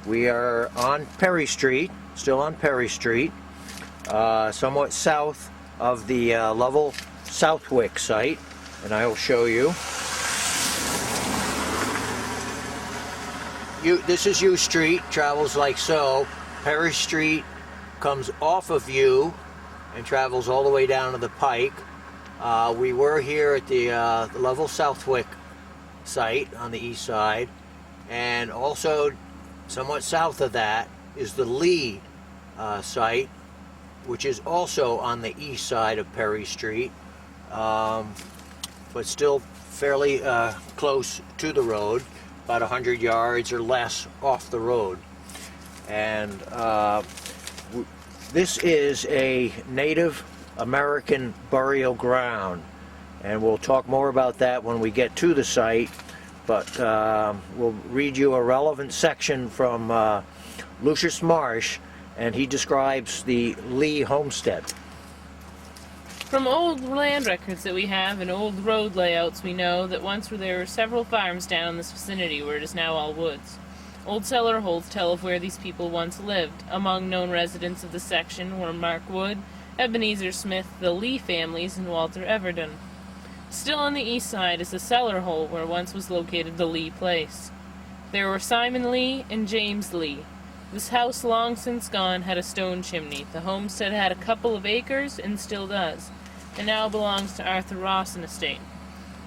Speaker 1: We are on Perry Street, still on Perry Street, somewhat south of the Lovell Southwick site, and I will show you. This is U Street, travels like so. Perry Street comes off of U and travels all the way down to the Pike. We were here at the Lovell Southwick site on the east side, and also somewhat south of that is the Lee site, which is also on the east side of Perry Street, but still fairly close to the road, about 100 yards or less off the road. And this is a Native American burial ground, and we'll talk more about that when we get to the site, but we'll read you a relevant section from Lucius Marsh, and he describes the Lee homestead.
Speaker 2: From old land records that we have and old road layouts, we know that once there were several farms down in this vicinity where it is now all woods. Old cellar holes tell of where these people once lived. Among known residents of the section were Mark Wood, Ebenezer Smith, the Lee families, and Walter Everton. Still on the east side is the cellar hole where once was located the Lee place. There were Simon Lee and James Lee. This house, long since gone, had a stone chimney. The homestead had a couple of acres and still does, and now belongs to Arthur Rawson estate.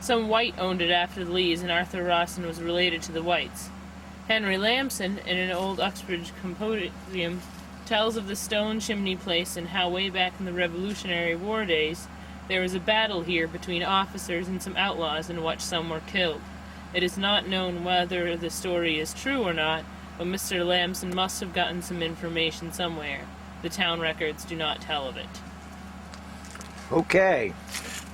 Speaker 2: Some white owned it after the Lees, and Arthur Rawson was related to the Whites. Henry Lamson, in an old Oxbridge compendium, tells of the stone chimney place and how way back in the Revolutionary War days there was a battle here between officers and some outlaws in which some were killed. It is not known whether the story is true or not, but Mr. Lamson must have gotten some information somewhere. The town records do not tell of it.
Speaker 1: Okay,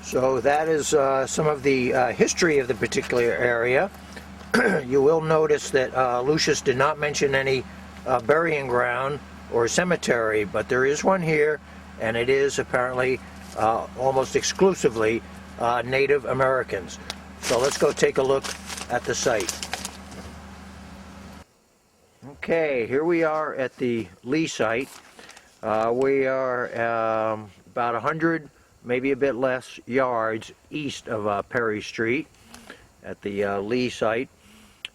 Speaker 1: so that is some of the history of the particular area. You will notice that Lucius did not mention any burying ground or cemetery, but there is one here, and it is apparently almost exclusively Native Americans. So let's go take a look at the site. Okay, here we are at the Lee site. We are about 100, maybe a bit less, yards east of Perry Street. at the Lee site.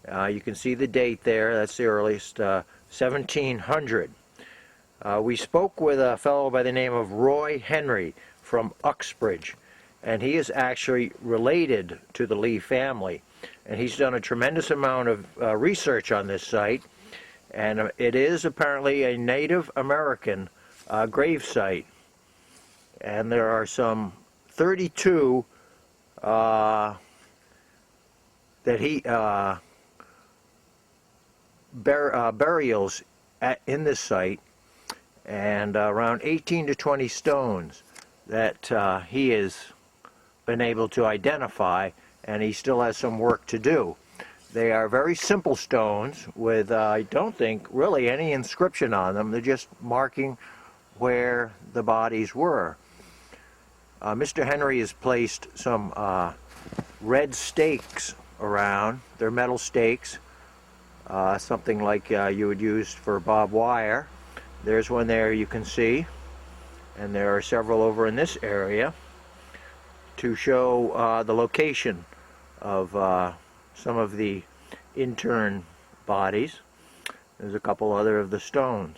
Speaker 1: You can see the date there. That's the earliest, 1700. We spoke with a fellow by the name of Roy Henry from Oxbridge, and he is actually related to the Lee family, and he's done a tremendous amount of research on this site, and it is apparently a Native American grave site, and there are some 32 burials in this site, and around 18 to 20 stones that he has been able to identify, and he still has some work to do. They are very simple stones with, I don't think, really any inscription on them. They're just marking where the bodies were. Mr. Henry has placed some red stakes around. They're metal stakes, something like you would use for barbed wire. There's one there you can see, and there are several over in this area to show the location of some of the intern bodies. There's a couple other of the stones,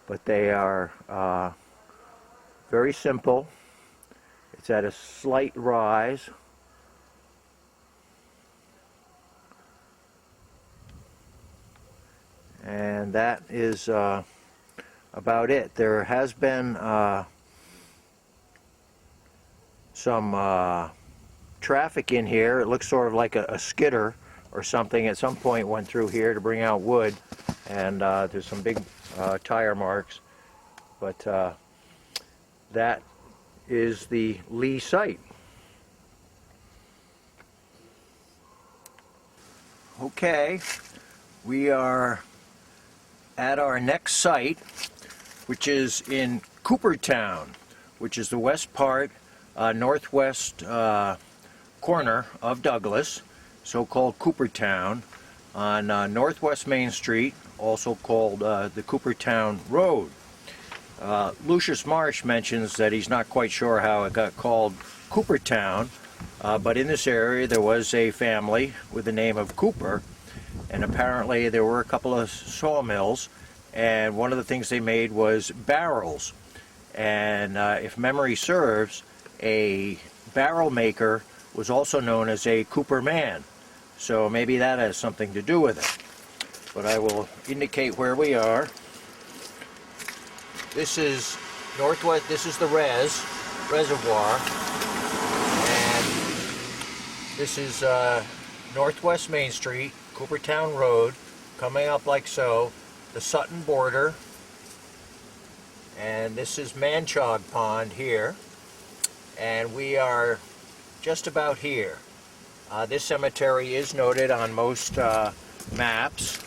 Speaker 1: but they are very simple. It's at a slight rise. And that is about it. There has been some traffic in here. It looks sort of like a skidder or something at some point went through here to bring out wood, and there's some big tire marks, but that is the Lee site. Okay, we are at our next site, which is in Coopertown, which is the west part, northwest corner of Douglas, so-called Coopertown, on Northwest Main Street, also called the Coopertown Road. Lucius Marsh mentions that he's not quite sure how it got called Coopertown, but in this area there was a family with the name of Cooper, and apparently there were a couple of sawmills, and one of the things they made was barrels. And if memory serves, a barrel maker was also known as a Cooper man, so maybe that has something to do with it. But I will indicate where we are. This is northwest, this is the reservoir, and this is Northwest Main Street, Coopertown Road, coming up like so, the Sutton border, and this is Manchog Pond here, and we are just about here. This cemetery is noted on most maps,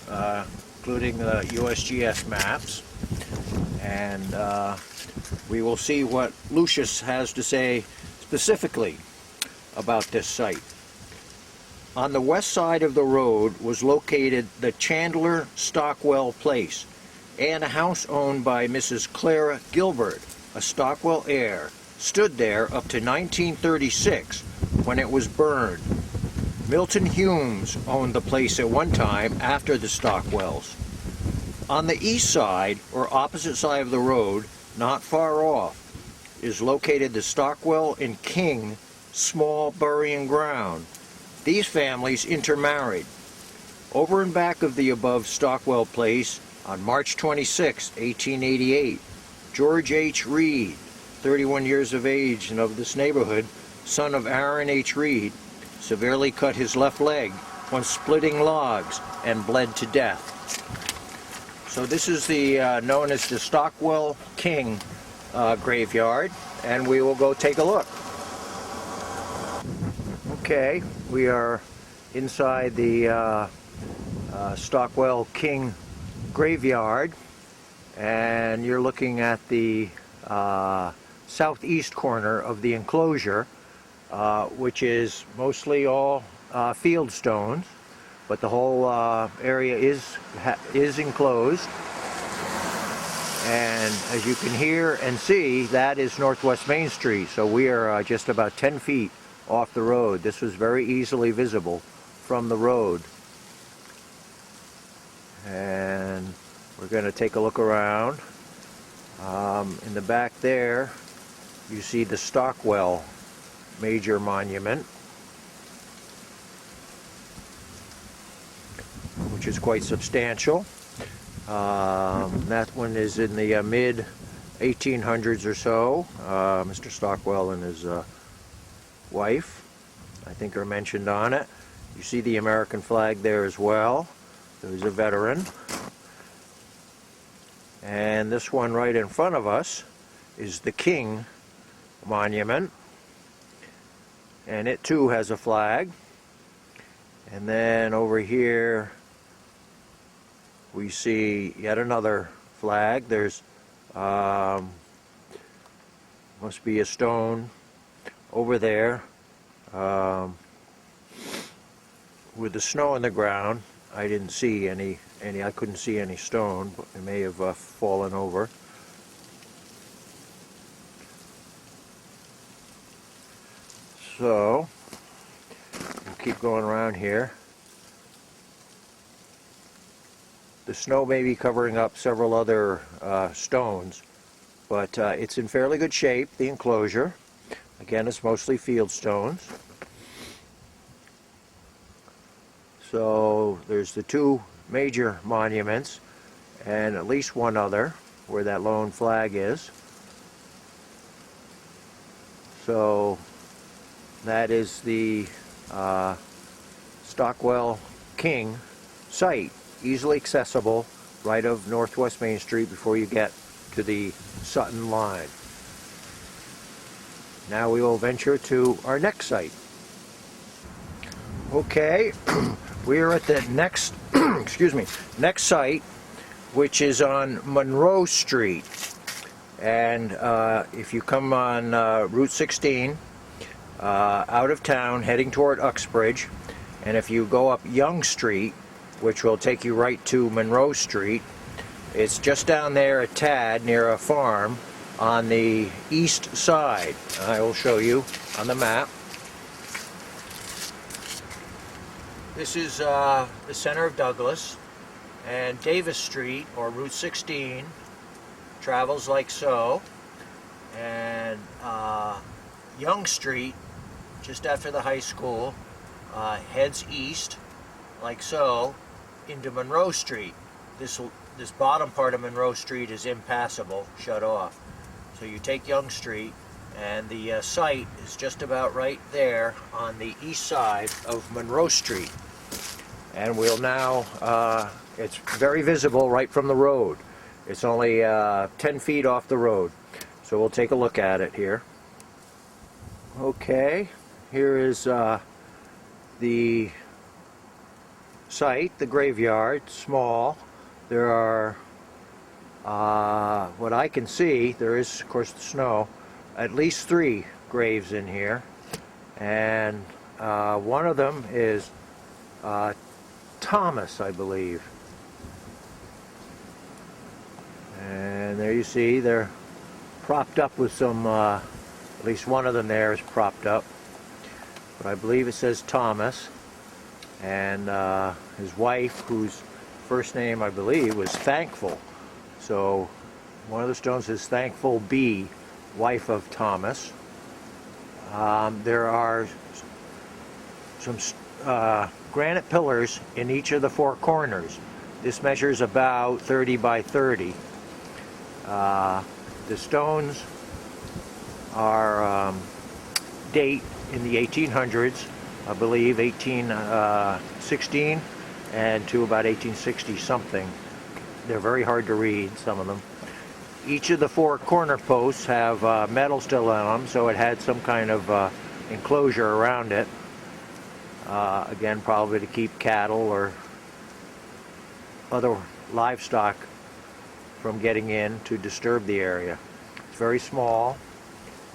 Speaker 1: including the USGS maps, and we will see what Lucius has to say specifically about this site. On the west side of the road was located the Chandler Stockwell place and a house owned by Mrs. Clara Gilbert, a Stockwell heir, stood there up to 1936 when it was burned. Milton Humes owned the place at one time after the Stockwells. On the east side, or opposite side of the road, not far off, is located the Stockwell and King small burying ground. These families intermarried. Over and back of the above Stockwell place, on March 26, 1888, George H. Reed, 31 years of age and of this neighborhood, son of Aaron H. Reed, severely cut his left leg when splitting logs and bled to death. So this is the known as the Stockwell King graveyard, and we will go take a look. Okay, we are inside the Stockwell King graveyard, and you're looking at the southeast corner of the enclosure, which is mostly all field stones, but the whole area is enclosed. And as you can hear and see, that is Northwest Main Street, so we are just about 10 feet off the road. This was very easily visible from the road. And we're going to take a look around. In the back there, you see the Stockwell major monument, which is quite substantial. That one is in the mid 1800s or so. Mr. Stockwell and his wife, I think, are mentioned on it. You see the American flag there as well. There's a veteran. And this one right in front of us is the King monument, and it too has a flag. And then over here we see yet another flag. There's must be a stone over there with the snow on the ground. I didn't see any. I couldn't see any stone, but it may have fallen over. So we'll keep going around here. The snow may be covering up several other stones, but it's in fairly good shape, the enclosure. Again, it's mostly field stones. So there's the two major monuments and at least one other where that lone flag is. So that is the Stockwell King site, easily accessible right of Northwest Main Street before you get to the Sutton line. Now we will venture to our next site. Okay, we are at the next next site, which is on Monroe Street. And if you come on Route 16 out of town heading toward Oxbridge, and if you go up Young Street, which will take you right to Monroe Street, it's just down there a tad near a farm on the east side. I will show you on the map. This is the center of Douglas, and Davis Street, or Route 16, travels like so, and Young Street, just after the high school, heads east like so into Monroe Street. This bottom part of Monroe Street is impassable, shut off. So you take Young Street, and the site is just about right there on the east side of Monroe Street. And we'll now, it's very visible right from the road. It's only 10 feet off the road. So we'll take a look at it here. Okay, here is the site, the graveyard, small. There are, what I can see, there is, of course, the snow, at least 3 graves in here. And one of them is Thomas, I believe. And there you see, they're propped up with some, at least one of them there is propped up. But I believe it says Thomas. And his wife, whose first name, I believe, was Thankful. So one of the stones says Thankful B, wife of Thomas. There are some granite pillars in each of the 4 corners. This measures about 30 by 30. The stones are date in the 1800s, I believe 1816 and to about 1860 something. They're very hard to read, some of them. Each of the 4 corner posts have metal still on them, so it had some kind of enclosure around it. Again, probably to keep cattle or other livestock from getting in to disturb the area. It's very small,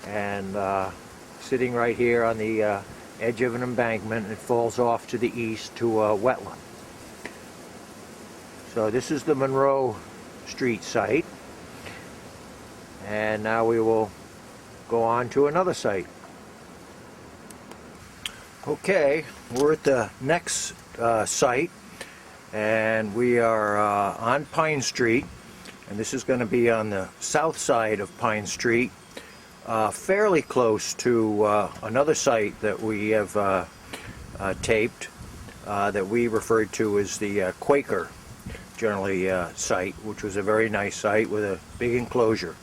Speaker 1: and sitting right here on the edge of an embankment, it falls off to the east to a wetland. So this is the Monroe Street site, and now we will go on to another site. Okay, we're at the next site, and we are on Pine Street, and this is going to be on the south side of Pine Street, fairly close to another site that we have taped that we referred to as the Quaker generally site, which was a very nice site with a big enclosure.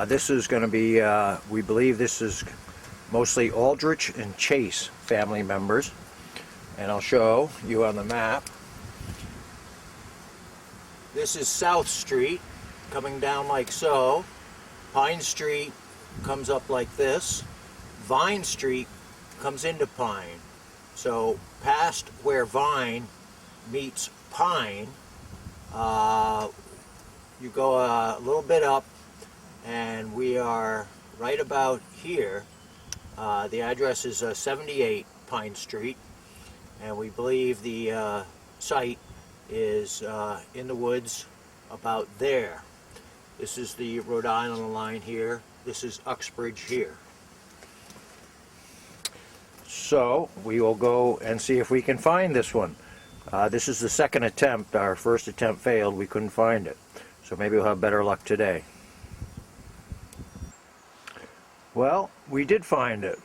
Speaker 1: This is going to be, we believe this is mostly Aldrich and Chaise family members, and I'll show you on the map. This is South Street coming down like so. Pine Street comes up like this. Vine Street comes into Pine. So past where Vine meets Pine, you go a little bit up and we are right about here. The address is 78 Pine Street, and we believe the site is in the woods about there. This is the Rhode Island line here. This is Oxbridge here. So we will go and see if we can find this one. This is the second attempt. Our first attempt failed. We couldn't find it. So maybe we'll have better luck today. Well, we did find it.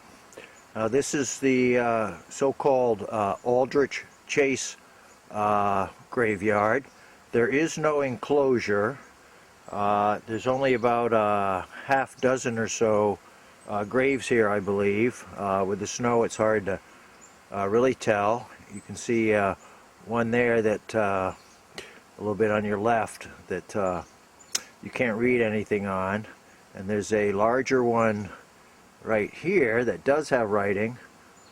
Speaker 1: This is the so-called Aldrich Chaise graveyard. There is no enclosure. There's only about a half dozen or so graves here, I believe. With the snow, it's hard to really tell. You can see one there that a little bit on your left that you can't read anything on, and there's a larger one right here that does have writing,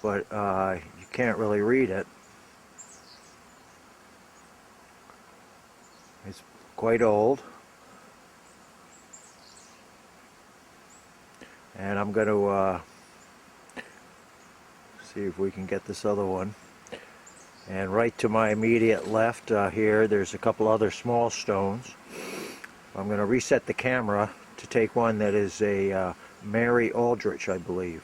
Speaker 1: but you can't really read it. It's quite old. And I'm going to see if we can get this other one. And right to my immediate left here, there's a couple other small stones. I'm going to reset the camera to take one that is a Mary Aldrich, I believe.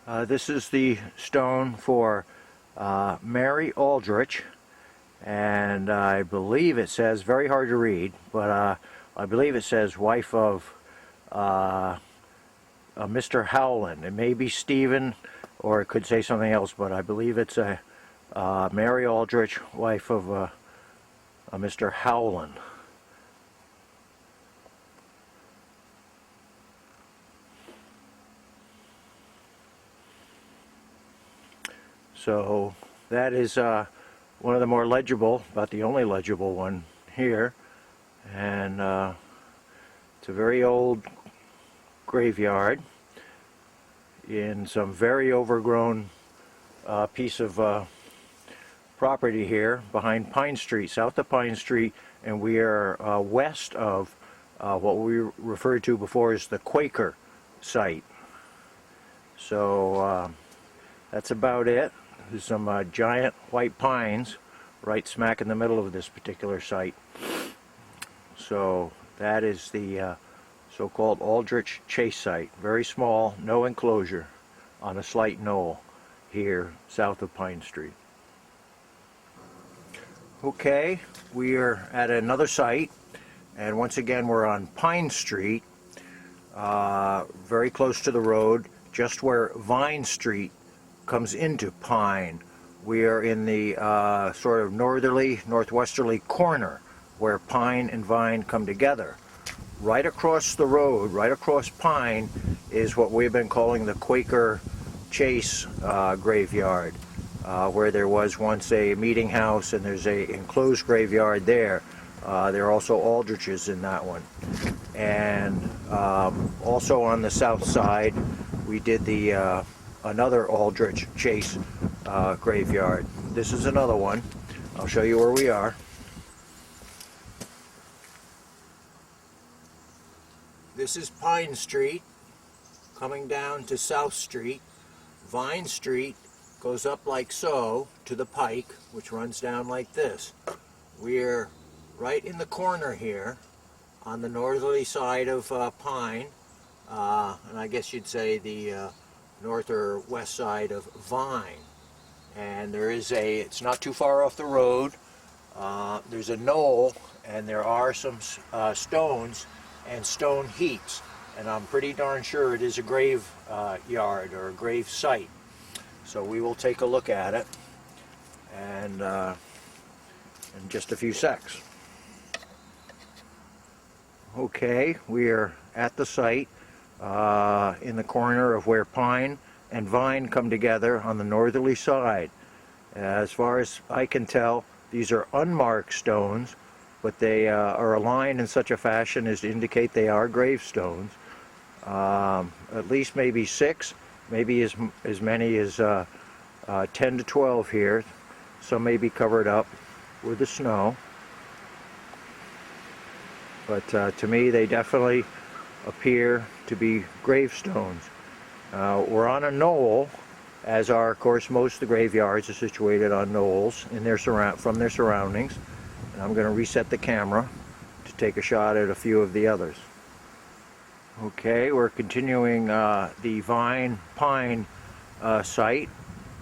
Speaker 1: This is the stone for Mary Aldrich, and I believe it says, very hard to read, but I believe it says wife of Mr. Howland. It may be Stephen, or it could say something else, but I believe it's a Mary Aldrich, wife of a Mr. Howland. So that is one of the more legible, about the only legible one here. And it's a very old graveyard in some very overgrown piece of property here behind Pine Street, south of Pine Street, and we are west of what we referred to before as the Quaker site. So that's about it. There's some giant white pines right smack in the middle of this particular site. So that is the so-called Aldrich Chaise site. Very small, no enclosure, on a slight knoll here south of Pine Street. Okay, we are at another site, and once again we're on Pine Street, very close to the road, just where Vine Street comes into Pine. We are in the sort of northwesterly corner where Pine and Vine come together. Right across the road, right across Pine, is what we've been calling the Quaker Chaise graveyard, where there was once a meeting house, and there's a enclosed graveyard there. There are also Aldriches in that one. And also on the south side, we did the another Aldrich Chaise graveyard. This is another one. I'll show you where we are. This is Pine Street coming down to South Street. Vine Street goes up like so to the pike, which runs down like this. We're right in the corner here on the northerly side of Pine, and I guess you'd say the north or west side of Vine. And there is it's not too far off the road, there's a knoll, and there are some stones and stone heaps. And I'm pretty darn sure it is a grave yard or a grave site. So we will take a look at it and in just a few secs. Okay, we are at the site in the corner of where Pine and Vine come together on the northerly side. As far as I can tell, these are unmarked stones, but they are aligned in such a fashion as to indicate they are gravestones. At least maybe 6, maybe as many as 10 to 12 here. Some may be covered up with the snow. But to me, they definitely appear to be gravestones. We're on a knoll, as are, of course, most of the graveyards are situated on knolls in their from their surroundings. And I'm going to reset the camera to take a shot at a few of the others. Okay, we're continuing the Vine-Pine site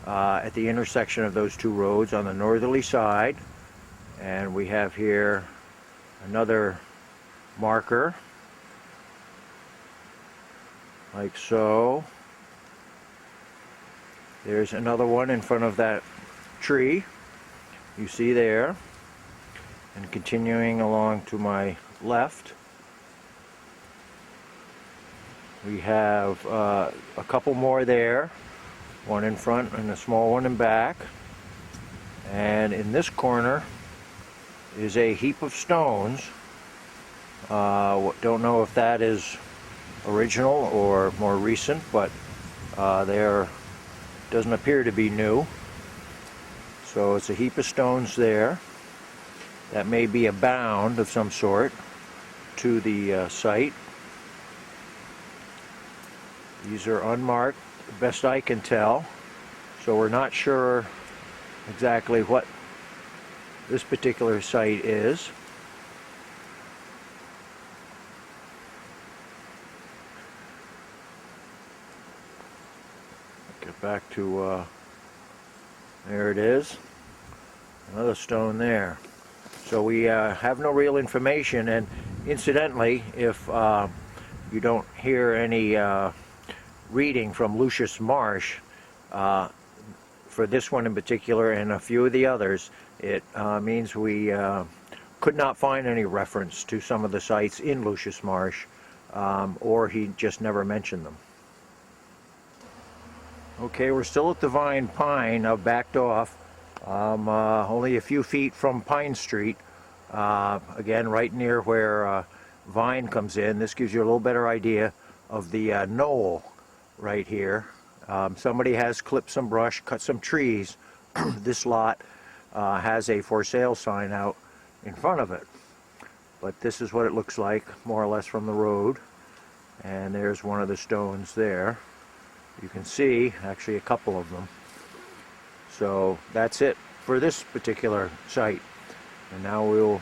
Speaker 1: at the intersection of those two roads on the northerly side. And we have here another marker, like so. There's another one in front of that tree you see there. And continuing along to my left, we have a couple more there, one in front and a small one in back. And in this corner is a heap of stones. Don't know if that is original or more recent, but there doesn't appear to be new. So it's a heap of stones there. That may be a bound of some sort to the site. These are unmarked, best I can tell, so we're not sure exactly what this particular site is. Get back to, there it is, another stone there. So we have no real information, and incidentally, if you don't hear any reading from Lucius Marsh, for this one in particular and a few of the others, it means we could not find any reference to some of the sites in Lucius Marsh, or he just never mentioned them. Okay, we're still at the Vine-Pine. I've backed off. Only a few feet from Pine Street, again right near where Vine comes in. This gives you a little better idea of the knoll right here. Somebody has clipped some brush, cut some trees. This lot has a for sale sign out in front of it, but this is what it looks like more or less from the road. And there's one of the stones there. You can see actually a couple of them. So that's it for this particular site. And now we'll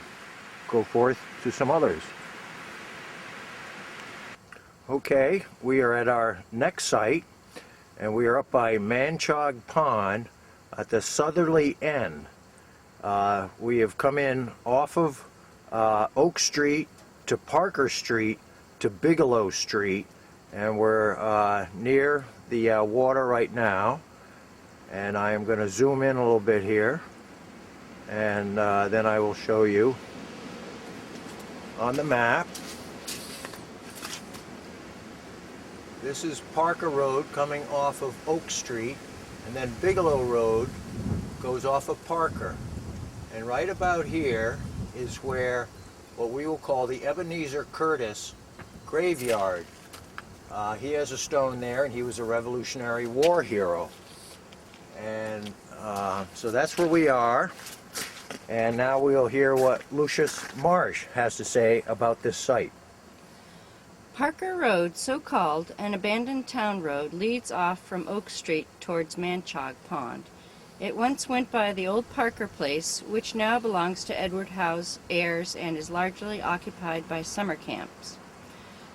Speaker 1: go forth to some others. Okay, we are at our next site, and we are up by Manchog Pond at the southerly end. We have come in off of Oak Street to Parker Street to Bigelow Street, and we're near the water right now. And I am going to zoom in a little bit here, and then I will show you on the map. This is Parker Road coming off of Oak Street, and then Bigelow Road goes off of Parker. And right about here is where what we will call the Ebenezer Curtis Graveyard. He has a stone there, and he was a Revolutionary War hero. And so that's where we are. And now we'll hear what Lucius Marsh has to say about this site.
Speaker 4: Parker Road, so called, an abandoned town road, leads off from Oak Street towards Manchog Pond. It once went by the old Parker place, which now belongs to Edward Howe's heirs and is largely occupied by summer camps.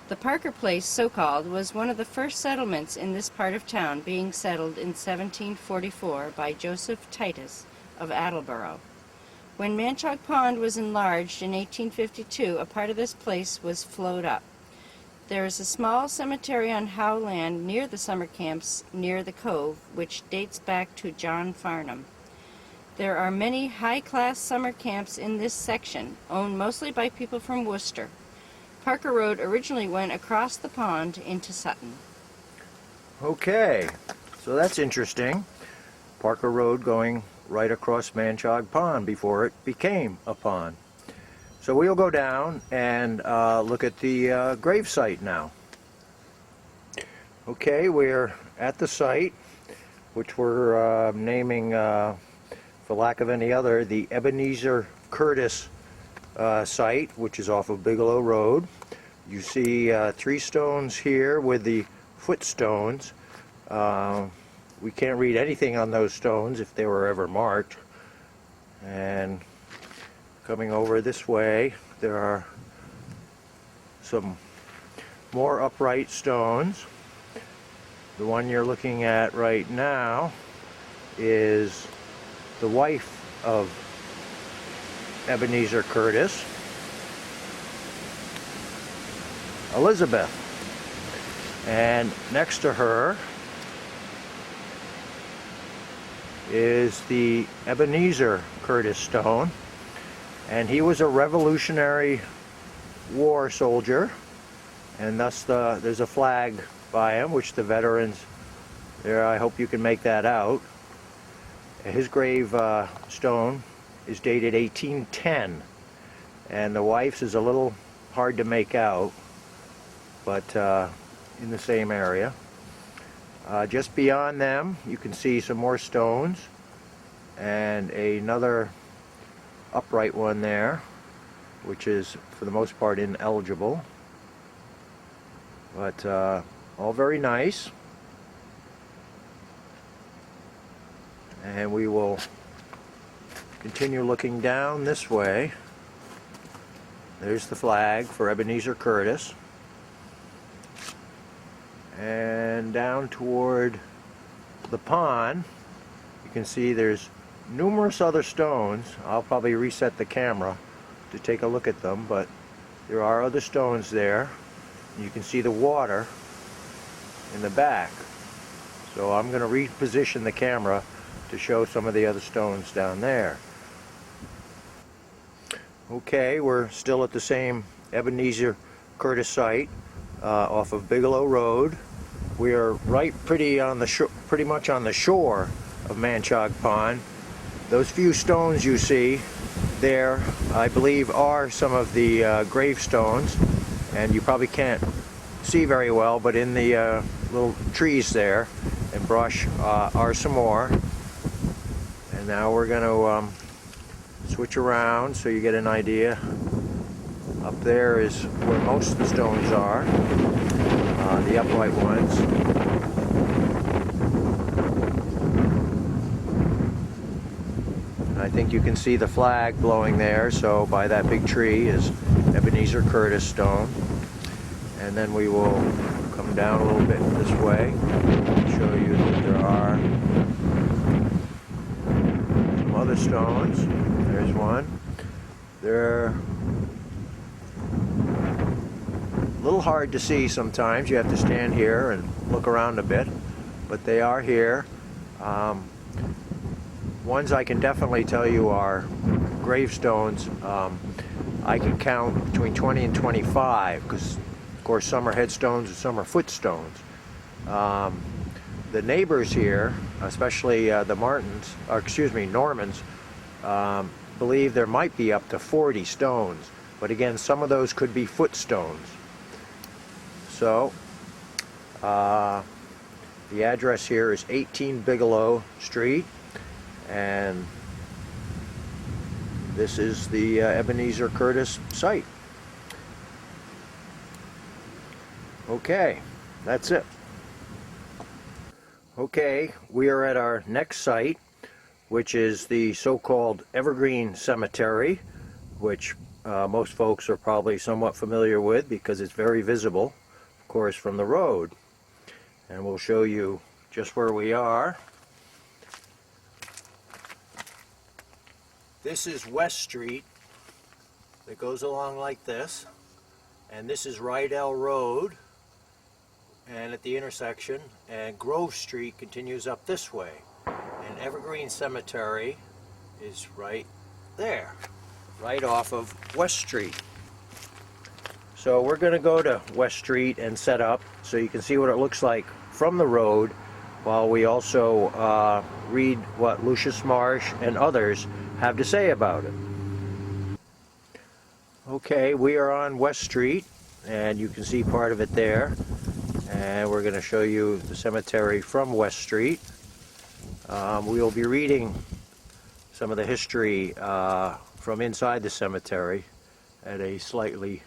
Speaker 4: The Parker Place, so called, was one of the first settlements in this part of town, being settled in 1744 by Joseph Titus of Attleboro. When Manchog Pond was enlarged in 1852, a part of this place was flowed up. There is a small cemetery on Howe land near the summer camps near the cove, which dates back to John Farnham. There are many high-class summer camps in this section, owned mostly by people from Worcester. Parker Road originally went across the pond into Sutton.
Speaker 1: Okay, so that's interesting. Parker Road going right across Manchog Pond before it became a pond. So we'll go down and look at the grave site now. Okay, we're at the site, which we're naming, for lack of any other, the Ebenezer Curtis site, which is off of Bigelow Road. You see 3 stones here with the footstones. We can't read anything on those stones if they were ever marked. And coming over this way, there are some more upright stones. The one you're looking at right now is the wife of Ebenezer Curtis, Elizabeth. And next to her is the Ebenezer Curtis stone, and he was a Revolutionary War soldier, and thus there's a flag by him, which the veterans there, I hope you can make that out. His grave stone is dated 1810, and the wife's is a little hard to make out, but in the same area. Just beyond them, you can see some more stones and another upright one there, which is for the most part ineligible, but all very nice. And we will continue looking down this way. There's the flag for Ebenezer Curtis. And down toward the pond, you can see there's numerous other stones. I'll probably reset the camera to take a look at them, but there are other stones there. You can see the water in the back. So I'm going to reposition the camera to show some of the other stones down there. Okay, we're still at the same Ebenezer Curtis site off of Bigelow Road. We are right pretty much on the shore of Manchog Pond. Those few stones you see there, I believe, are some of the gravestones, and you probably can't see very well, but in the little trees there and brush are some more. And now we're going to switch around so you get an idea. Up there is where most of the stones are, the upright ones. And I think you can see the flag blowing there, so by that big tree is Ebenezer Curtis stone. And then we will come down a little bit this way and show you that there are some other stones. There's one. They're a little hard to see sometimes. You have to stand here and look around a bit, but they are here. Ones I can definitely tell you are gravestones. I can count between 20 and 25, because of course some are headstones and some are footstones. The neighbors here, especially the Normans, believe there might be up to 40 stones, but again, some of those could be footstones. So the address here is 18 Bigelow Street, and this is the Ebenezer Curtis site. Okay, that's it. Okay, we are at our next site, which is the so-called Evergreen Cemetery, which most folks are probably somewhat familiar with because it's very visible, of course, from the road. And we'll show you just where we are. This is West Street that goes along like this, and this is Rydell Road, and at the intersection, and Grove Street continues up this way, and Evergreen Cemetery is right there, right off of West Street. So we're going to go to West Street and set up so you can see what it looks like from the road, while we also read what Lucius Marsh and others have to say about it. Okay, we are on West Street, and you can see part of it there, and we're going to show you the cemetery from West Street. We will be reading some of the history from inside the cemetery at a slightly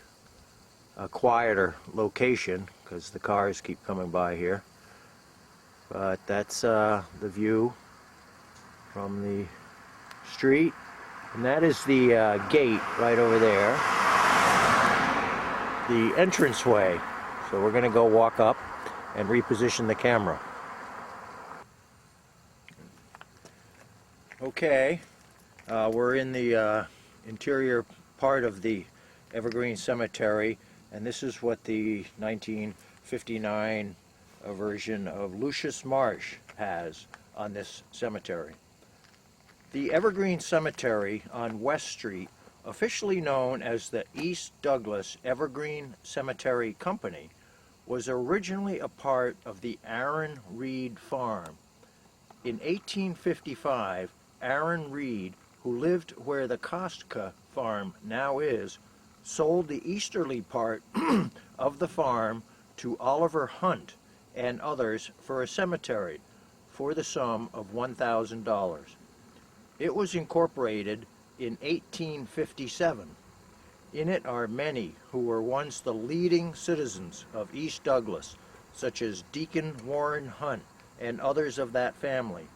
Speaker 1: quieter location because the cars keep coming by here. But that's the view from the street, and that is the gate right over there, the entranceway. So we're going to go walk up and reposition the camera. Okay, we're in the interior part of the Evergreen Cemetery, and this is what the 1959 version of Lucius Marsh has on this cemetery. The Evergreen Cemetery on West Street, officially known as the East Douglas Evergreen Cemetery Company, was originally a part of the Aaron Reed Farm. In 1855, Aaron Reed, who lived where the Kostka farm now is, sold the easterly part of the farm to Oliver Hunt and others for a cemetery for the sum of $1,000. It was incorporated in 1857. In it are many who were once the leading citizens of East Douglas, such as Deacon Warren Hunt and others of that family.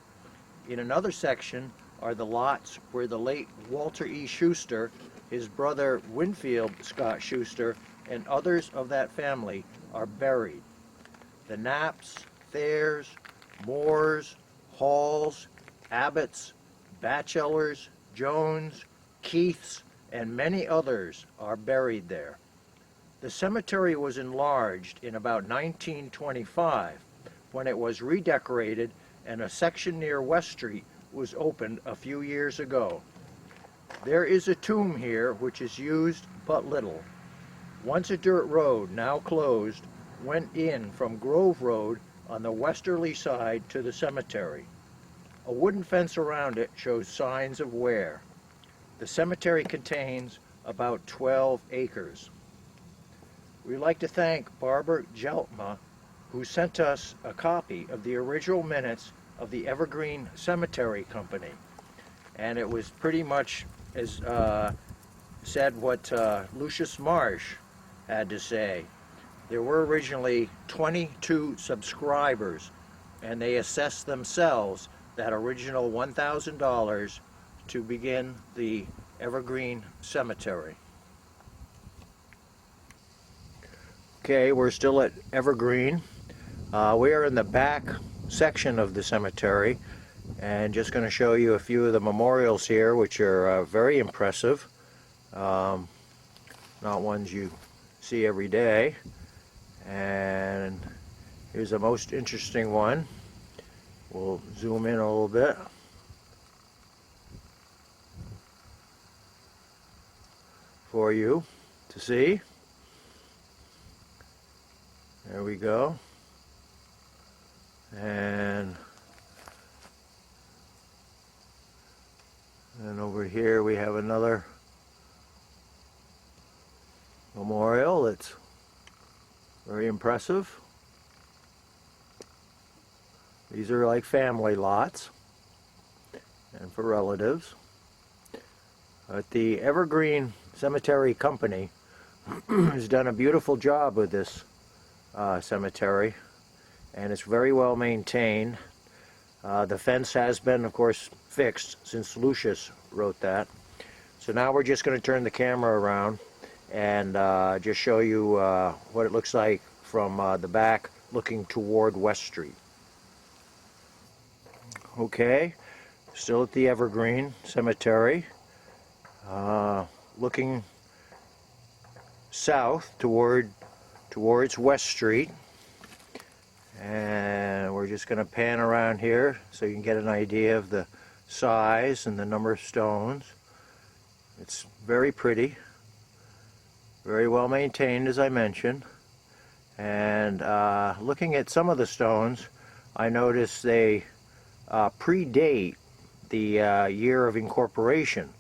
Speaker 1: In another section are the lots where the late Walter E. Schuster, his brother Winfield Scott Schuster, and others of that family are buried. The Knapps, Thayers, Moores, Halls, Abbotts, Batchelors, Jones, Keiths, and many others are buried there. The cemetery was enlarged in about 1925 when it was redecorated, and a section near West Street was opened a few years ago. There is a tomb here which is used but little. Once a dirt road, now closed, went in from Grove Road on the westerly side to the cemetery. A wooden fence around it shows signs of wear. The cemetery contains about 12 acres. We'd like to thank Barbara Jeltma, who sent us a copy of the original minutes of the Evergreen Cemetery Company. And it was pretty much as said what Lucius Marsh had to say. There were originally 22 subscribers, and they assessed themselves that original $1,000 to begin the Evergreen Cemetery. Okay, we're still at Evergreen. We are in the back section of the cemetery, and just going to show you a few of the memorials here, which are very impressive. Not ones you see every day. And here's a most interesting one. We'll zoom in a little bit. For you to see. There we go. And over here we have another memorial that's very impressive. These are like family lots and for relatives. But the Evergreen Cemetery Company has done a beautiful job with this cemetery, and it's very well maintained. The fence has been, of course, fixed since Lucius wrote that. So now we're just going to turn the camera around and just show you what it looks like from the back looking toward West Street. Okay, still at the Evergreen Cemetery, looking south towards West Street, and we're just going to pan around here so you can get an idea of the size and the number of stones. It's very pretty, very well maintained, as I mentioned, and looking at some of the stones, I noticed they predate the year of incorporation.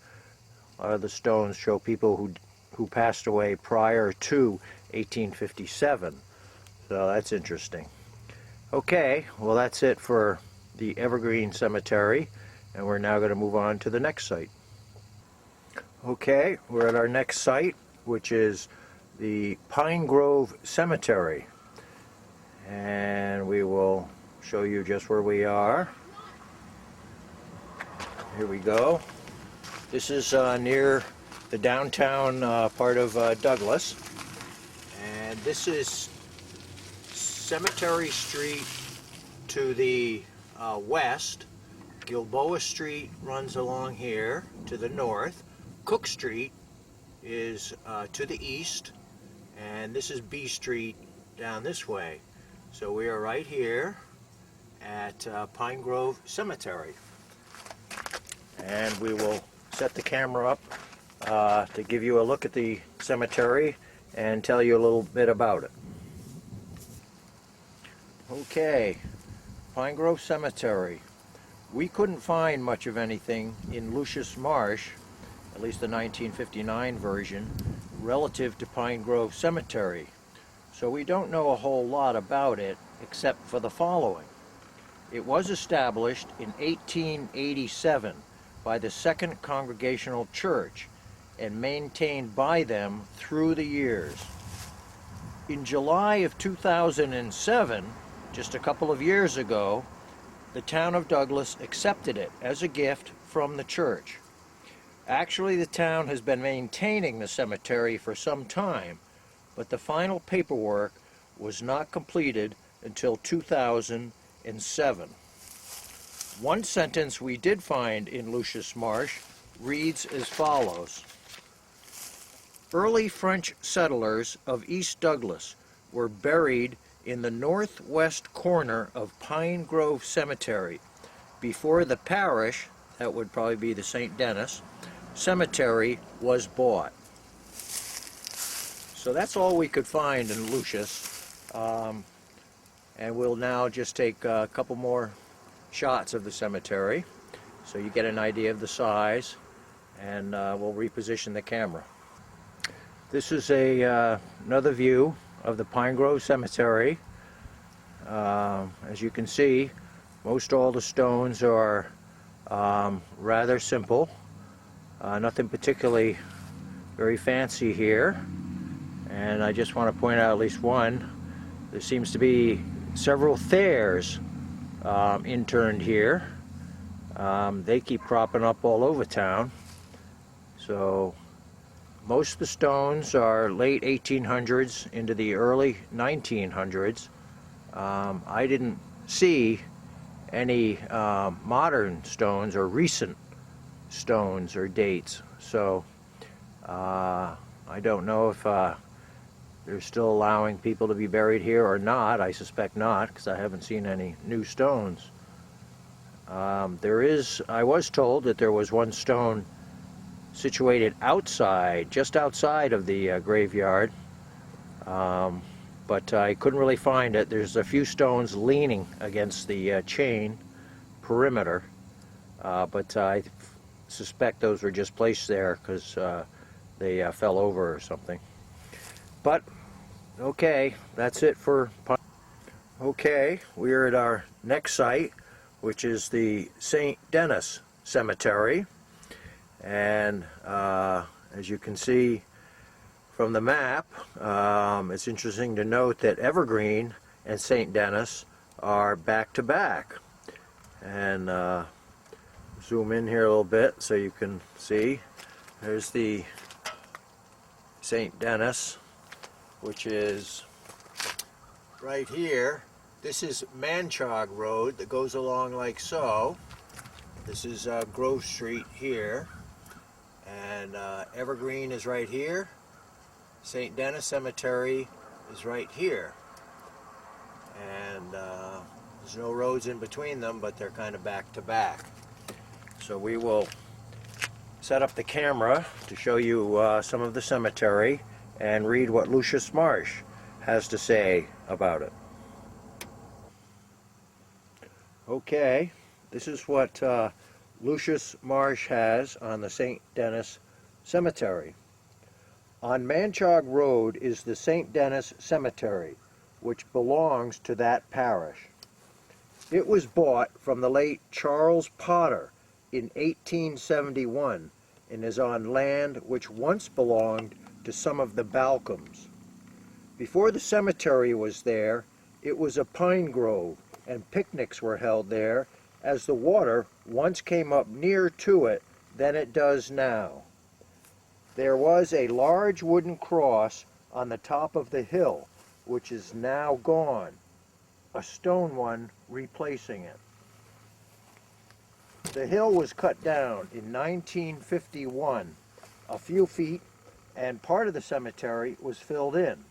Speaker 1: A lot of the stones show people who passed away prior to 1857, so that's interesting. Okay, well that's it for the Evergreen Cemetery, and we're now going to move on to the next site. Okay, we're at our next site, which is the Pine Grove Cemetery, and we will show you just where we are. Here we go. This is near the downtown part of Douglas, and this is Cemetery Street to the west. Gilboa Street runs along here to the north. Cook Street is to the east, and this is B Street down this way. So we are right here at Pine Grove Cemetery, and we will set the camera up to give you a look at the cemetery and tell you a little bit about it. Okay, Pine Grove Cemetery. We couldn't find much of anything in Lucius Marsh, at least the 1959 version, relative to Pine Grove Cemetery. So we don't know a whole lot about it except for the following. It was established in 1887 by the Second Congregational Church and maintained by them through the years. In July of 2007, just a couple of years ago, the town of Douglas accepted it as a gift from the church. Actually, the town has been maintaining the cemetery for some time, but the final paperwork was not completed until 2007. One sentence we did find in Lucius Marsh reads as follows: early French settlers of East Douglas were buried in the northwest corner of Pine Grove Cemetery before the parish, that would probably be the St. Denis, Cemetery was bought. So that's all we could find in Lucius, and we'll now just take a couple more shots of the cemetery so you get an idea of the size, and we'll reposition the camera. This is another view of the Pine Grove Cemetery. As you can see, most all the stones are rather simple. Nothing particularly very fancy here. And I just want to point out at least one. There seems to be several Thayers interned here. They keep cropping up all over town. So most of the stones are late 1800s into the early 1900s. I didn't see any modern stones or recent stones or dates, so I don't know if they're still allowing people to be buried here or not. I suspect not, because I haven't seen any new stones. I was told that there was one stone situated outside, just outside of the graveyard, but I couldn't really find it. There's a few stones leaning against the chain perimeter, but I suspect those were just placed there because they fell over or something. But okay, that's it for. Okay, we're at our next site, which is the St. Denis Cemetery, and as you can see from the map, it's interesting to note that Evergreen and St. Denis are back to back. And zoom in here a little bit so you can see. There's the St. Denis, which is right here. This is Manchog Road that goes along like so. This is Grove Street here, and Evergreen is right here. St. Denis Cemetery is right here, and there's no roads in between them, but they're kind of back to back. So we will set up the camera to show you some of the cemetery and read what Lucius Marsh has to say about it. Okay, this is what Lucius Marsh has on the St. Denis Cemetery. On Manchog Road is the St. Denis Cemetery, which belongs to that parish. It was bought from the late Charles Potter in 1871 and is on land which once belonged to some of the Balcombs. Before the cemetery was there, it was a pine grove, and picnics were held there, as the water once came up nearer to it than it does now. There was a large wooden cross on the top of the hill, which is now gone, a stone one replacing it. The hill was cut down in 1951, a few feet, and part of the cemetery was filled in.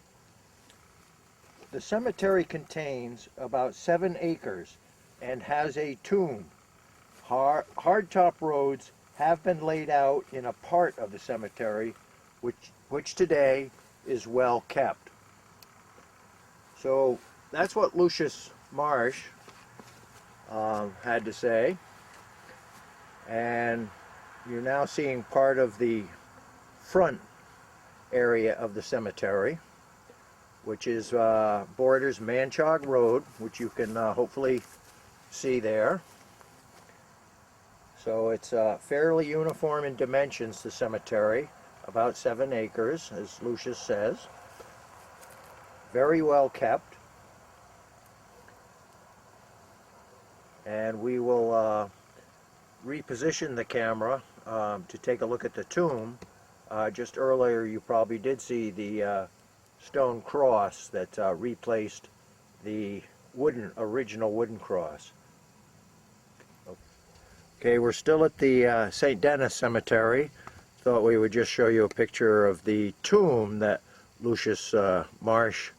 Speaker 1: The cemetery contains about 7 acres and has a tomb. Hardtop roads have been laid out in a part of the cemetery, which today is well kept. So that's what Lucius Marsh had to say. And you're now seeing part of the front area of the cemetery, which is borders Manchog Road, which you can hopefully see there. So it's fairly uniform in dimensions, the cemetery, about 7 acres, as Lucius says. Very well kept. And we will reposition the camera to take a look at the tomb. Just earlier you probably did see the stone cross that replaced the original wooden cross. Okay, we're still at the St. Denis Cemetery. Thought we would just show you a picture of the tomb that Lucius Marsh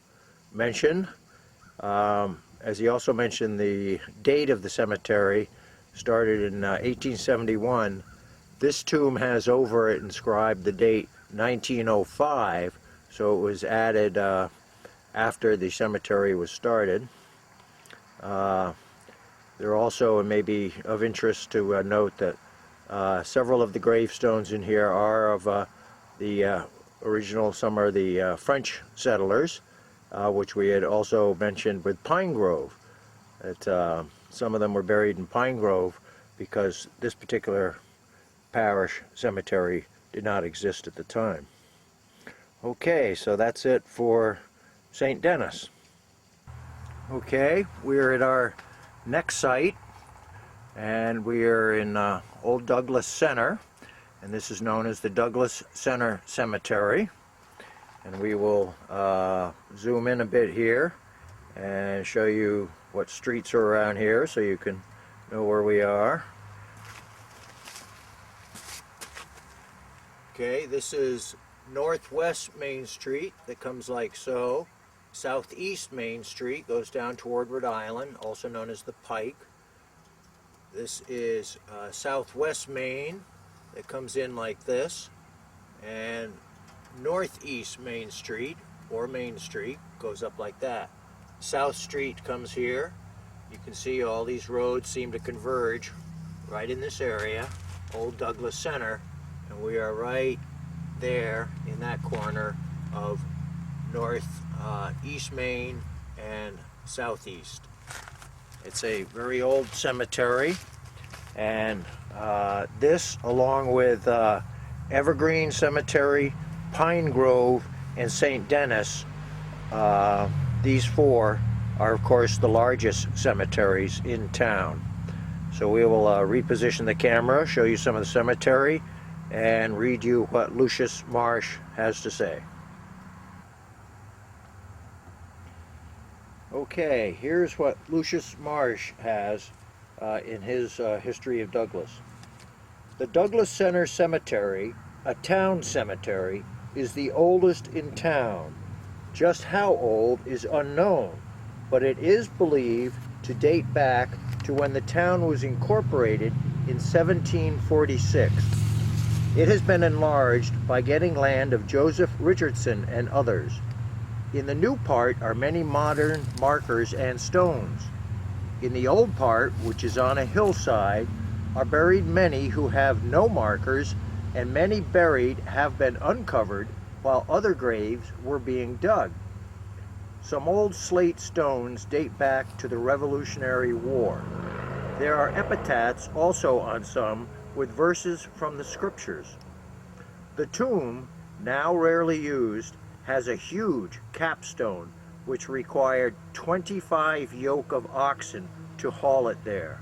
Speaker 1: mentioned. As he also mentioned, the date of the cemetery started in 1871. This tomb has over it inscribed the date 1905, so it was added after the cemetery was started. There also, it may be of interest to note that several of the gravestones in here are of the original, some are the French settlers, which we had also mentioned with Pine Grove. That some of them were buried in Pine Grove because this particular parish cemetery did not exist at the time. Okay, so that's it for St. Denis. Okay, we're at our next site, and we are in Old Douglas Center, and this is known as the Douglas Center Cemetery. And we will zoom in a bit here and show you what streets are around here so you can know where we are. Okay, this is Northwest Main Street that comes like so. Southeast Main Street goes down toward Rhode Island, also known as the Pike. This is Southwest Main that comes in like this. And Northeast Main Street, or Main Street, goes up like that. South Street comes here. You can see all these roads seem to converge right in this area, Old Douglas Center, and we are right there in that corner of East Main and Southeast. It's a very old cemetery, and this, along with Evergreen Cemetery, Pine Grove, and St. Denis, these four are of course the largest cemeteries in town. So we will reposition the camera, show you some of the cemetery, and read you what Lucius Marsh has to say. Okay, here's what Lucius Marsh has in his History of Douglas. The Douglas Center Cemetery, a town cemetery, is the oldest in town. Just how old is unknown, but it is believed to date back to when the town was incorporated in 1746. It has been enlarged by getting land of Joseph Richardson and others. In the new part are many modern markers and stones. In the old part, which is on a hillside, are buried many who have no markers, and many buried have been uncovered while other graves were being dug. Some old slate stones date back to the Revolutionary War. There are epitaphs also on some with verses from the scriptures. The tomb, now rarely used, has a huge capstone which required 25 yoke of oxen to haul it there.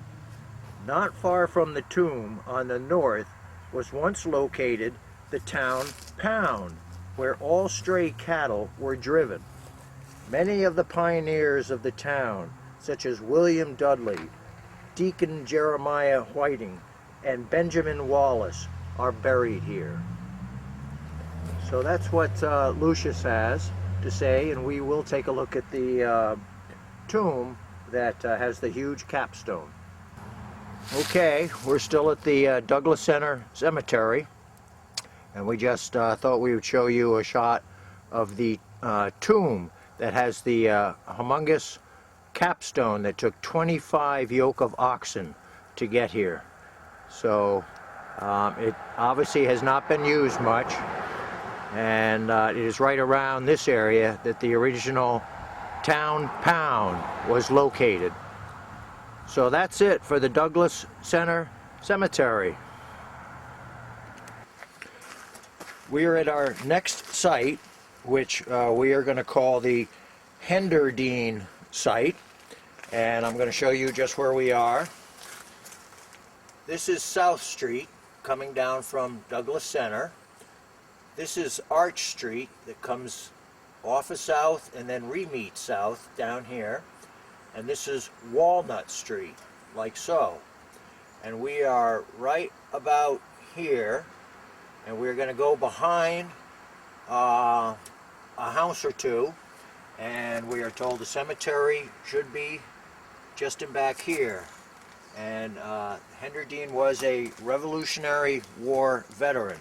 Speaker 1: Not far from the tomb on the north was once located the town pound, where all stray cattle were driven. Many of the pioneers of the town, such as William Dudley, Deacon Jeremiah Whiting, and Benjamin Wallace, are buried here. So that's what Lucius has to say, and we will take a look at the tomb that has the huge capstone. Okay, we're still at the Douglas Center Cemetery, and we just thought we would show you a shot of the tomb that has the humongous capstone that took 25 yoke of oxen to get here. So it obviously has not been used much, and it is right around this area that the original town pound was located. So that's it for the Douglas Center Cemetery. We are at our next site, which we are going to call the Hinder site, and I'm going to show you just where we are. This is South Street coming down from Douglas Center. This is Arch Street that comes off of South and then re-meets South down here. And this is Walnut Street, like so. And we are right about here, and we're going to go behind a house or two, and we are told the cemetery should be just in back here. And Hinder was a Revolutionary War veteran.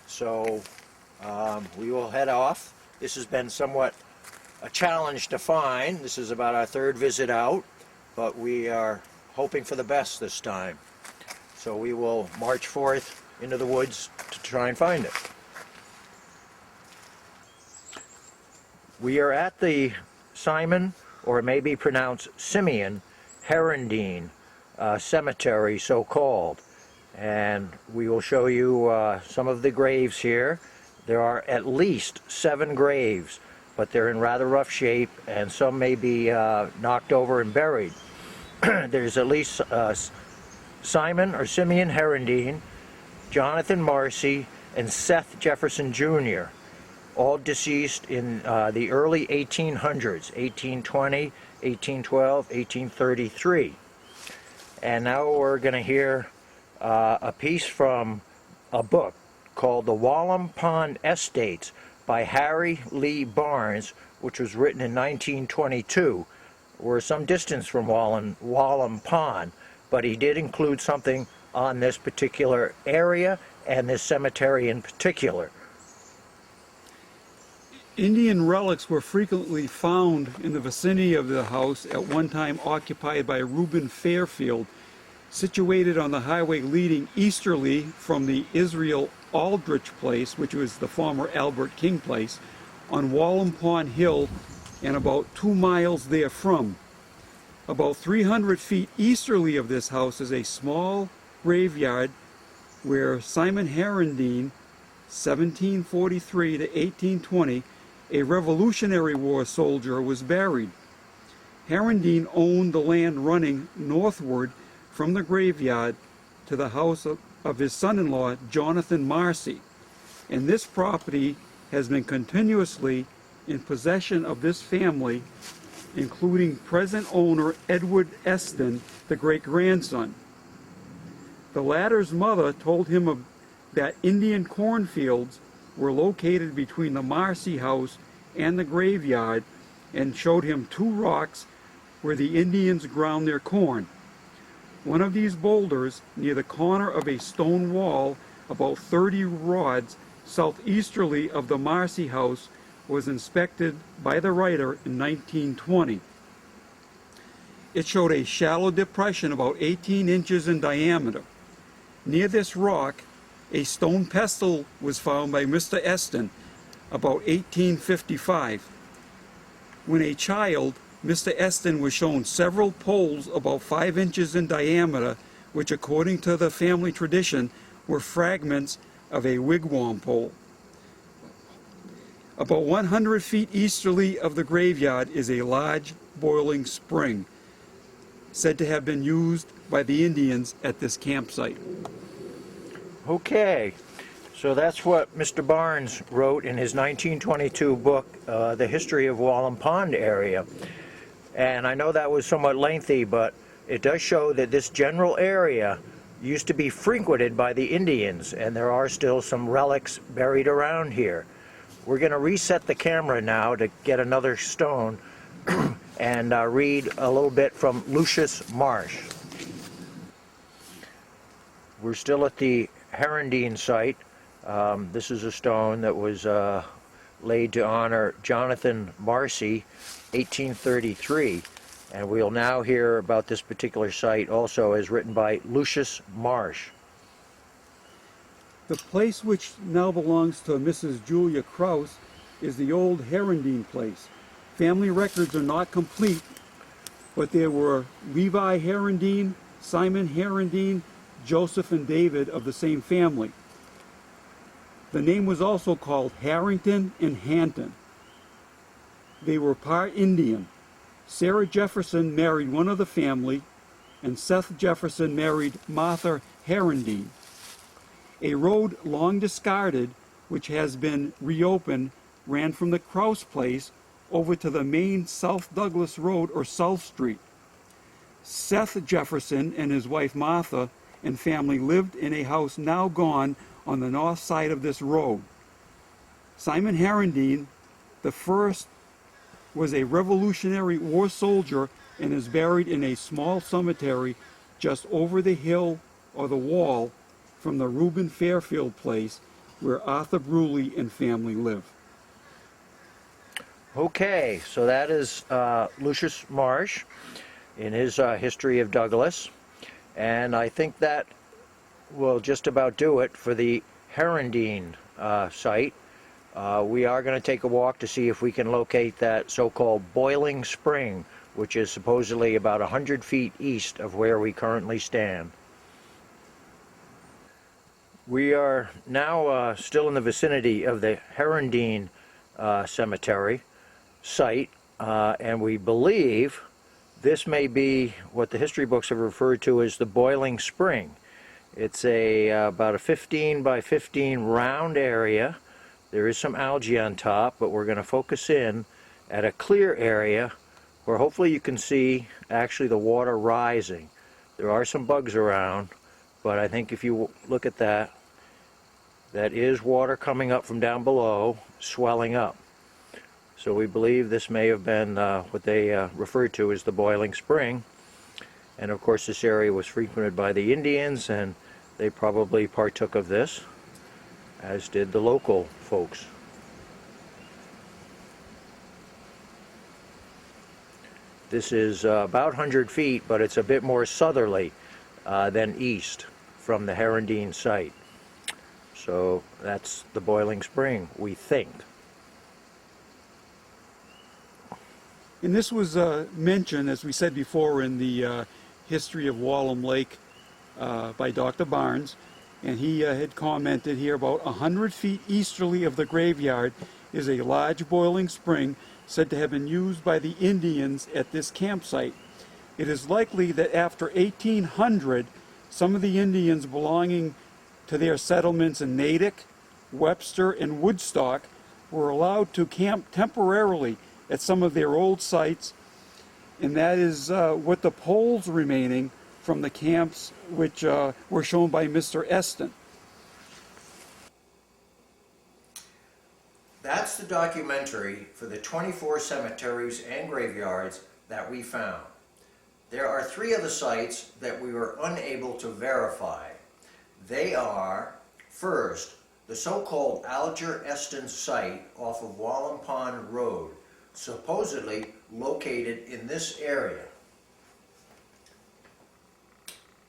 Speaker 1: So we will head off. This has been somewhat a challenge to find. This is about our third visit out, but we are hoping for the best this time. So we will march forth into the woods to try and find it. We are at the Simon, or it may be pronounced Simeon, Herondine Cemetery, so called. And we will show you some of the graves here. There are at least 7 graves, but they're in rather rough shape, and some may be knocked over and buried. There's at least Simon or Simeon Herondine, Jonathan Marcy, and Seth Jefferson Jr., all deceased in the early 1800s, 1820, 1812, 1833. And now we're going to hear a piece from a book called The Wallam Pond Estates by Harry Lee Barnes, which was written in 1922. We're some distance from Wallam Pond, but he did include something on this particular area and this cemetery in particular.
Speaker 5: Indian relics were frequently found in the vicinity of the house, at one time occupied by Reuben Fairfield, situated on the highway leading easterly from the Israel Aldrich place, which was the former Albert King place, on Wallam Pond Hill, and about 2 miles therefrom. About 300 feet easterly of this house is a small graveyard where Simon Herondine, 1743 to 1820, a Revolutionary War soldier, was buried. Herondine owned the land running northward from the graveyard to the house of his son-in-law, Jonathan Marcy. And this property has been continuously in possession of this family, including present owner Edward Estin, the great-grandson. The latter's mother told him that Indian cornfields were located between the Marcy house and the graveyard, and showed him 2 rocks where the Indians ground their corn. One of these boulders, near the corner of a stone wall about 30 rods southeasterly of the Marcy house, was inspected by the writer in 1920. It showed a shallow depression about 18 inches in diameter. Near this rock, a stone pestle was found by Mr. Estin about 1855. When a child, Mr. Estin was shown several poles about 5 inches in diameter, which according to the family tradition were fragments of a wigwam pole. About 100 feet easterly of the graveyard is a large boiling spring, said to have been used by the Indians at this campsite.
Speaker 1: Okay, so that's what Mr. Barnes wrote in his 1922 book, The History of Wallam Pond Area. And I know that was somewhat lengthy, but it does show that this general area used to be frequented by the Indians, and there are still some relics buried around here. We're going to reset the camera now to get another stone and read a little bit from Lucius Marsh. We're still at the Herondine site. This is a stone that was laid to honor Jonathan Marcy, 1833. And we'll now hear about this particular site also as written by Lucius Marsh.
Speaker 5: The place which now belongs to Mrs. Julia Krause is the old Herondine place. Family records are not complete, but there were Levi Herondine, Simon Herondine, Joseph and David of the same family. The name was also called Harrington and Hanton. They were part Indian. Sarah Jefferson married one of the family, and Seth Jefferson married Martha Herondine. A road long discarded, which has been reopened, ran from the Krause place over to the main South Douglas Road or South Street. Seth Jefferson and his wife Martha and family lived in a house now gone on the north side of this road. Simon Herondine, the first, was a Revolutionary War soldier and is buried in a small cemetery just over the hill or the wall from the Reuben Fairfield place where Arthur Brewley and family live.
Speaker 1: Okay, so that is Lucius Marsh in his History of Douglas. And I think that will just about do it for the Herondine site. We are going to take a walk to see if we can locate that so-called boiling spring, which is supposedly about 100 feet east of where we currently stand. We are now still in the vicinity of the Herondine Cemetery site, and we believe this may be what the history books have referred to as the boiling spring. It's about a 15 by 15 round area. There is some algae on top, but we're going to focus in at a clear area where hopefully you can see actually the water rising. There are some bugs around, but I think if you look at that, that is water coming up from down below, swelling up. So we believe this may have been what they referred to as the boiling spring. And of course this area was frequented by the Indians, and they probably partook of this, as did the local folks. This is about 100 feet, but it's a bit more southerly than east from the Herondine site. So that's the boiling spring, we think.
Speaker 5: And this was mentioned, as we said before, in the History of Wallam Lake by Dr. Barnes. And he had commented here about 100 feet easterly of the graveyard is a large boiling spring said to have been used by the Indians at this campsite. It is likely that after 1800, some of the Indians belonging to their settlements in Natick, Webster, and Woodstock were allowed to camp temporarily at some of their old sites, and that is what the poles remaining from the camps which were shown by Mr. Estin.
Speaker 1: That's the documentary for the 24 cemeteries and graveyards that we found. There are 3 other sites that we were unable to verify. They are, first, the so-called Alger Estin site off of Wallam Pond Road, supposedly located in this area.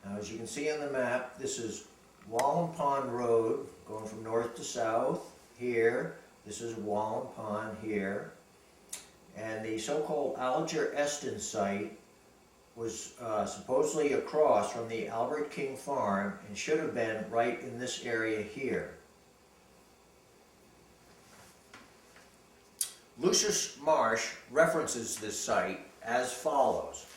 Speaker 1: Now, as you can see on the map, this is Wallam Pond Road, going from north to south here. This is Wallam Pond here. And the so-called Alger Estin site was supposedly across from the Albert King farm and should have been right in this area here. Lucius Marsh references this site as follows.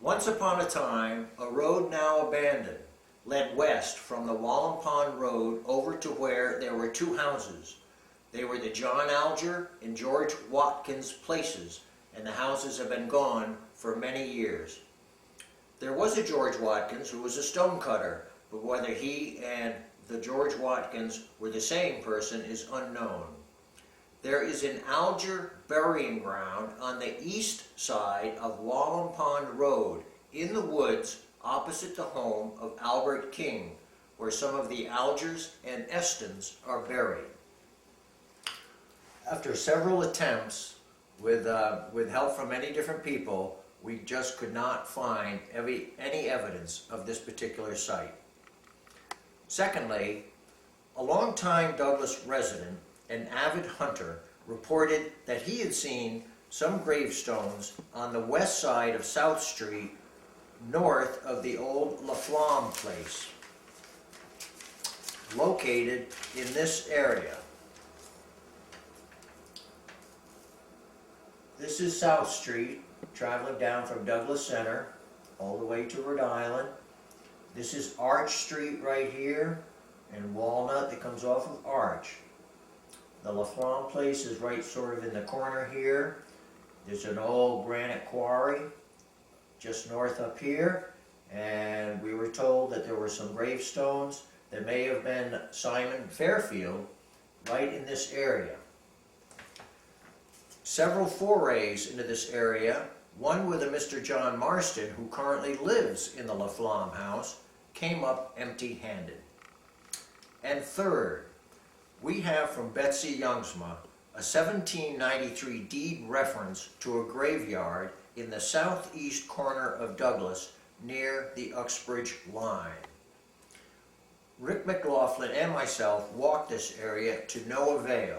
Speaker 1: Once upon a time, a road now abandoned led west from the Wallam Pond Road over to where there were 2 houses. They were the John Alger and George Watkins places, and the houses have been gone for many years. There was a George Watkins who was a stonecutter, but whether he and the George Watkins were the same person is unknown. There is an Alger burying ground on the east side of Wallam Pond Road in the woods opposite the home of Albert King, where some of the Algers and Estins are buried. After several attempts with help from many different people, we just could not find any evidence of this particular site. Secondly, a longtime Douglas resident, an avid hunter, reported that he had seen some gravestones on the west side of South Street, north of the old La Flamme place, located in this area. This is South Street, traveling down from Douglas Center all the way to Rhode Island. This is Arch Street right here, and Walnut that comes off of Arch. The La Flamme place is right sort of in the corner here. There's an old granite quarry just north up here, and we were told that there were some gravestones that may have been Simon Fairfield right in this area. Several forays into this area, one with a Mr. John Marston, who currently lives in the La Flamme house, came up empty-handed. And third, we have from Betsy Youngsma a 1793 deed reference to a graveyard in the southeast corner of Douglas near the Uxbridge line. Rick McLaughlin and myself walked this area to no avail,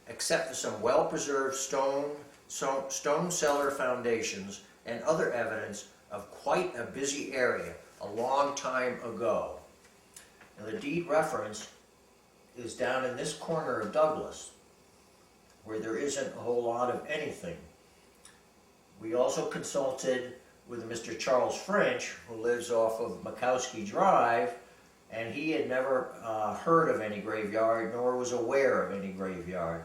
Speaker 1: except for some well-preserved stone cellar foundations and other evidence of quite a busy area a long time ago. Now, the deed reference is down in this corner of Douglas, where there isn't a whole lot of anything. We also consulted with Mr. Charles French, who lives off of Makowski Drive, and he had never heard of any graveyard, nor was aware of any graveyard.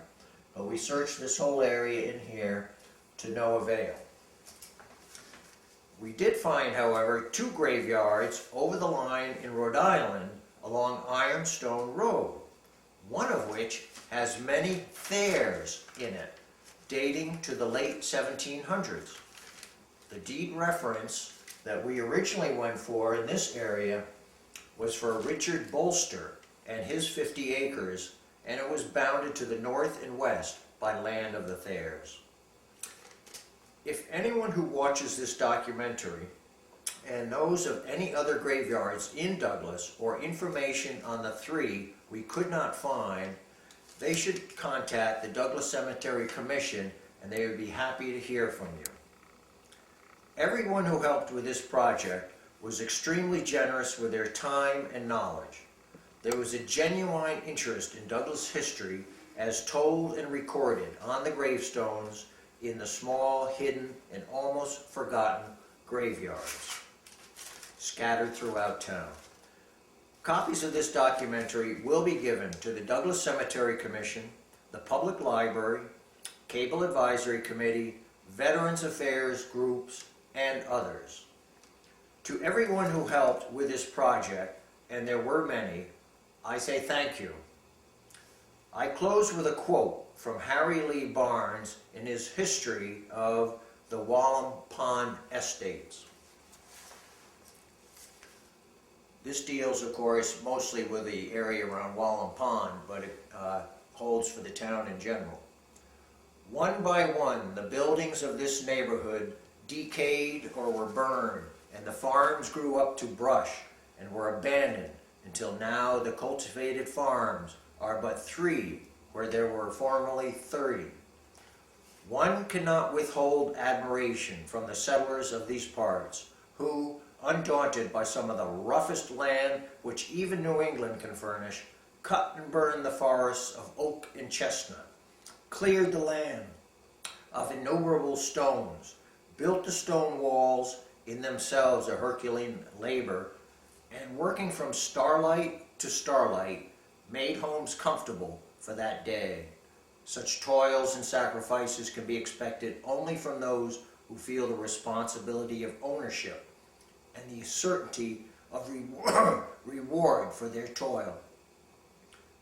Speaker 1: But we searched this whole area in here to no avail. We did find, however, 2 graveyards over the line in Rhode Island along Ironstone Road, one of which has many Thayers in it, dating to the late 1700s. The deed reference that we originally went for in this area was for Richard Bolster and his 50 acres, and it was bounded to the north and west by land of the Thayers. If anyone who watches this documentary and knows of any other graveyards in Douglas or information on the 3 we could not find, they should contact the Douglas Cemetery Commission, and they would be happy to hear from you. Everyone who helped with this project was extremely generous with their time and knowledge. There was a genuine interest in Douglas history as told and recorded on the gravestones in the small, hidden, and almost forgotten graveyards scattered throughout town. Copies of this documentary will be given to the Douglas Cemetery Commission, the Public Library, Cable Advisory Committee, Veterans Affairs groups, and others. To everyone who helped with this project, and there were many, I say thank you. I close with a quote from Harry Lee Barnes in his history of the Wallam Pond Estates. This deals, of course, mostly with the area around Wallam Pond, but it holds for the town in general. One by one, the buildings of this neighborhood decayed or were burned, and the farms grew up to brush and were abandoned until now the cultivated farms are but 3 where there were formerly 30. One cannot withhold admiration from the settlers of these parts who, undaunted by some of the roughest land which even New England can furnish, cut and burned the forests of oak and chestnut, cleared the land of innumerable stones, built the stone walls, in themselves a Herculean labor, and working from starlight to starlight, made homes comfortable for that day. Such toils and sacrifices can be expected only from those who feel the responsibility of ownership and the certainty of reward for their toil.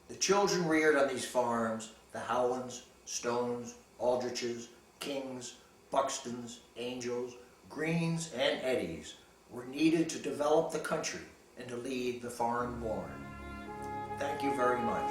Speaker 1: The children reared on these farms, the Howlands, Stones, Aldriches, Kings, Buxtons, Angels, Greens, and Eddies, were needed to develop the country and to lead the foreign born. Thank you very much.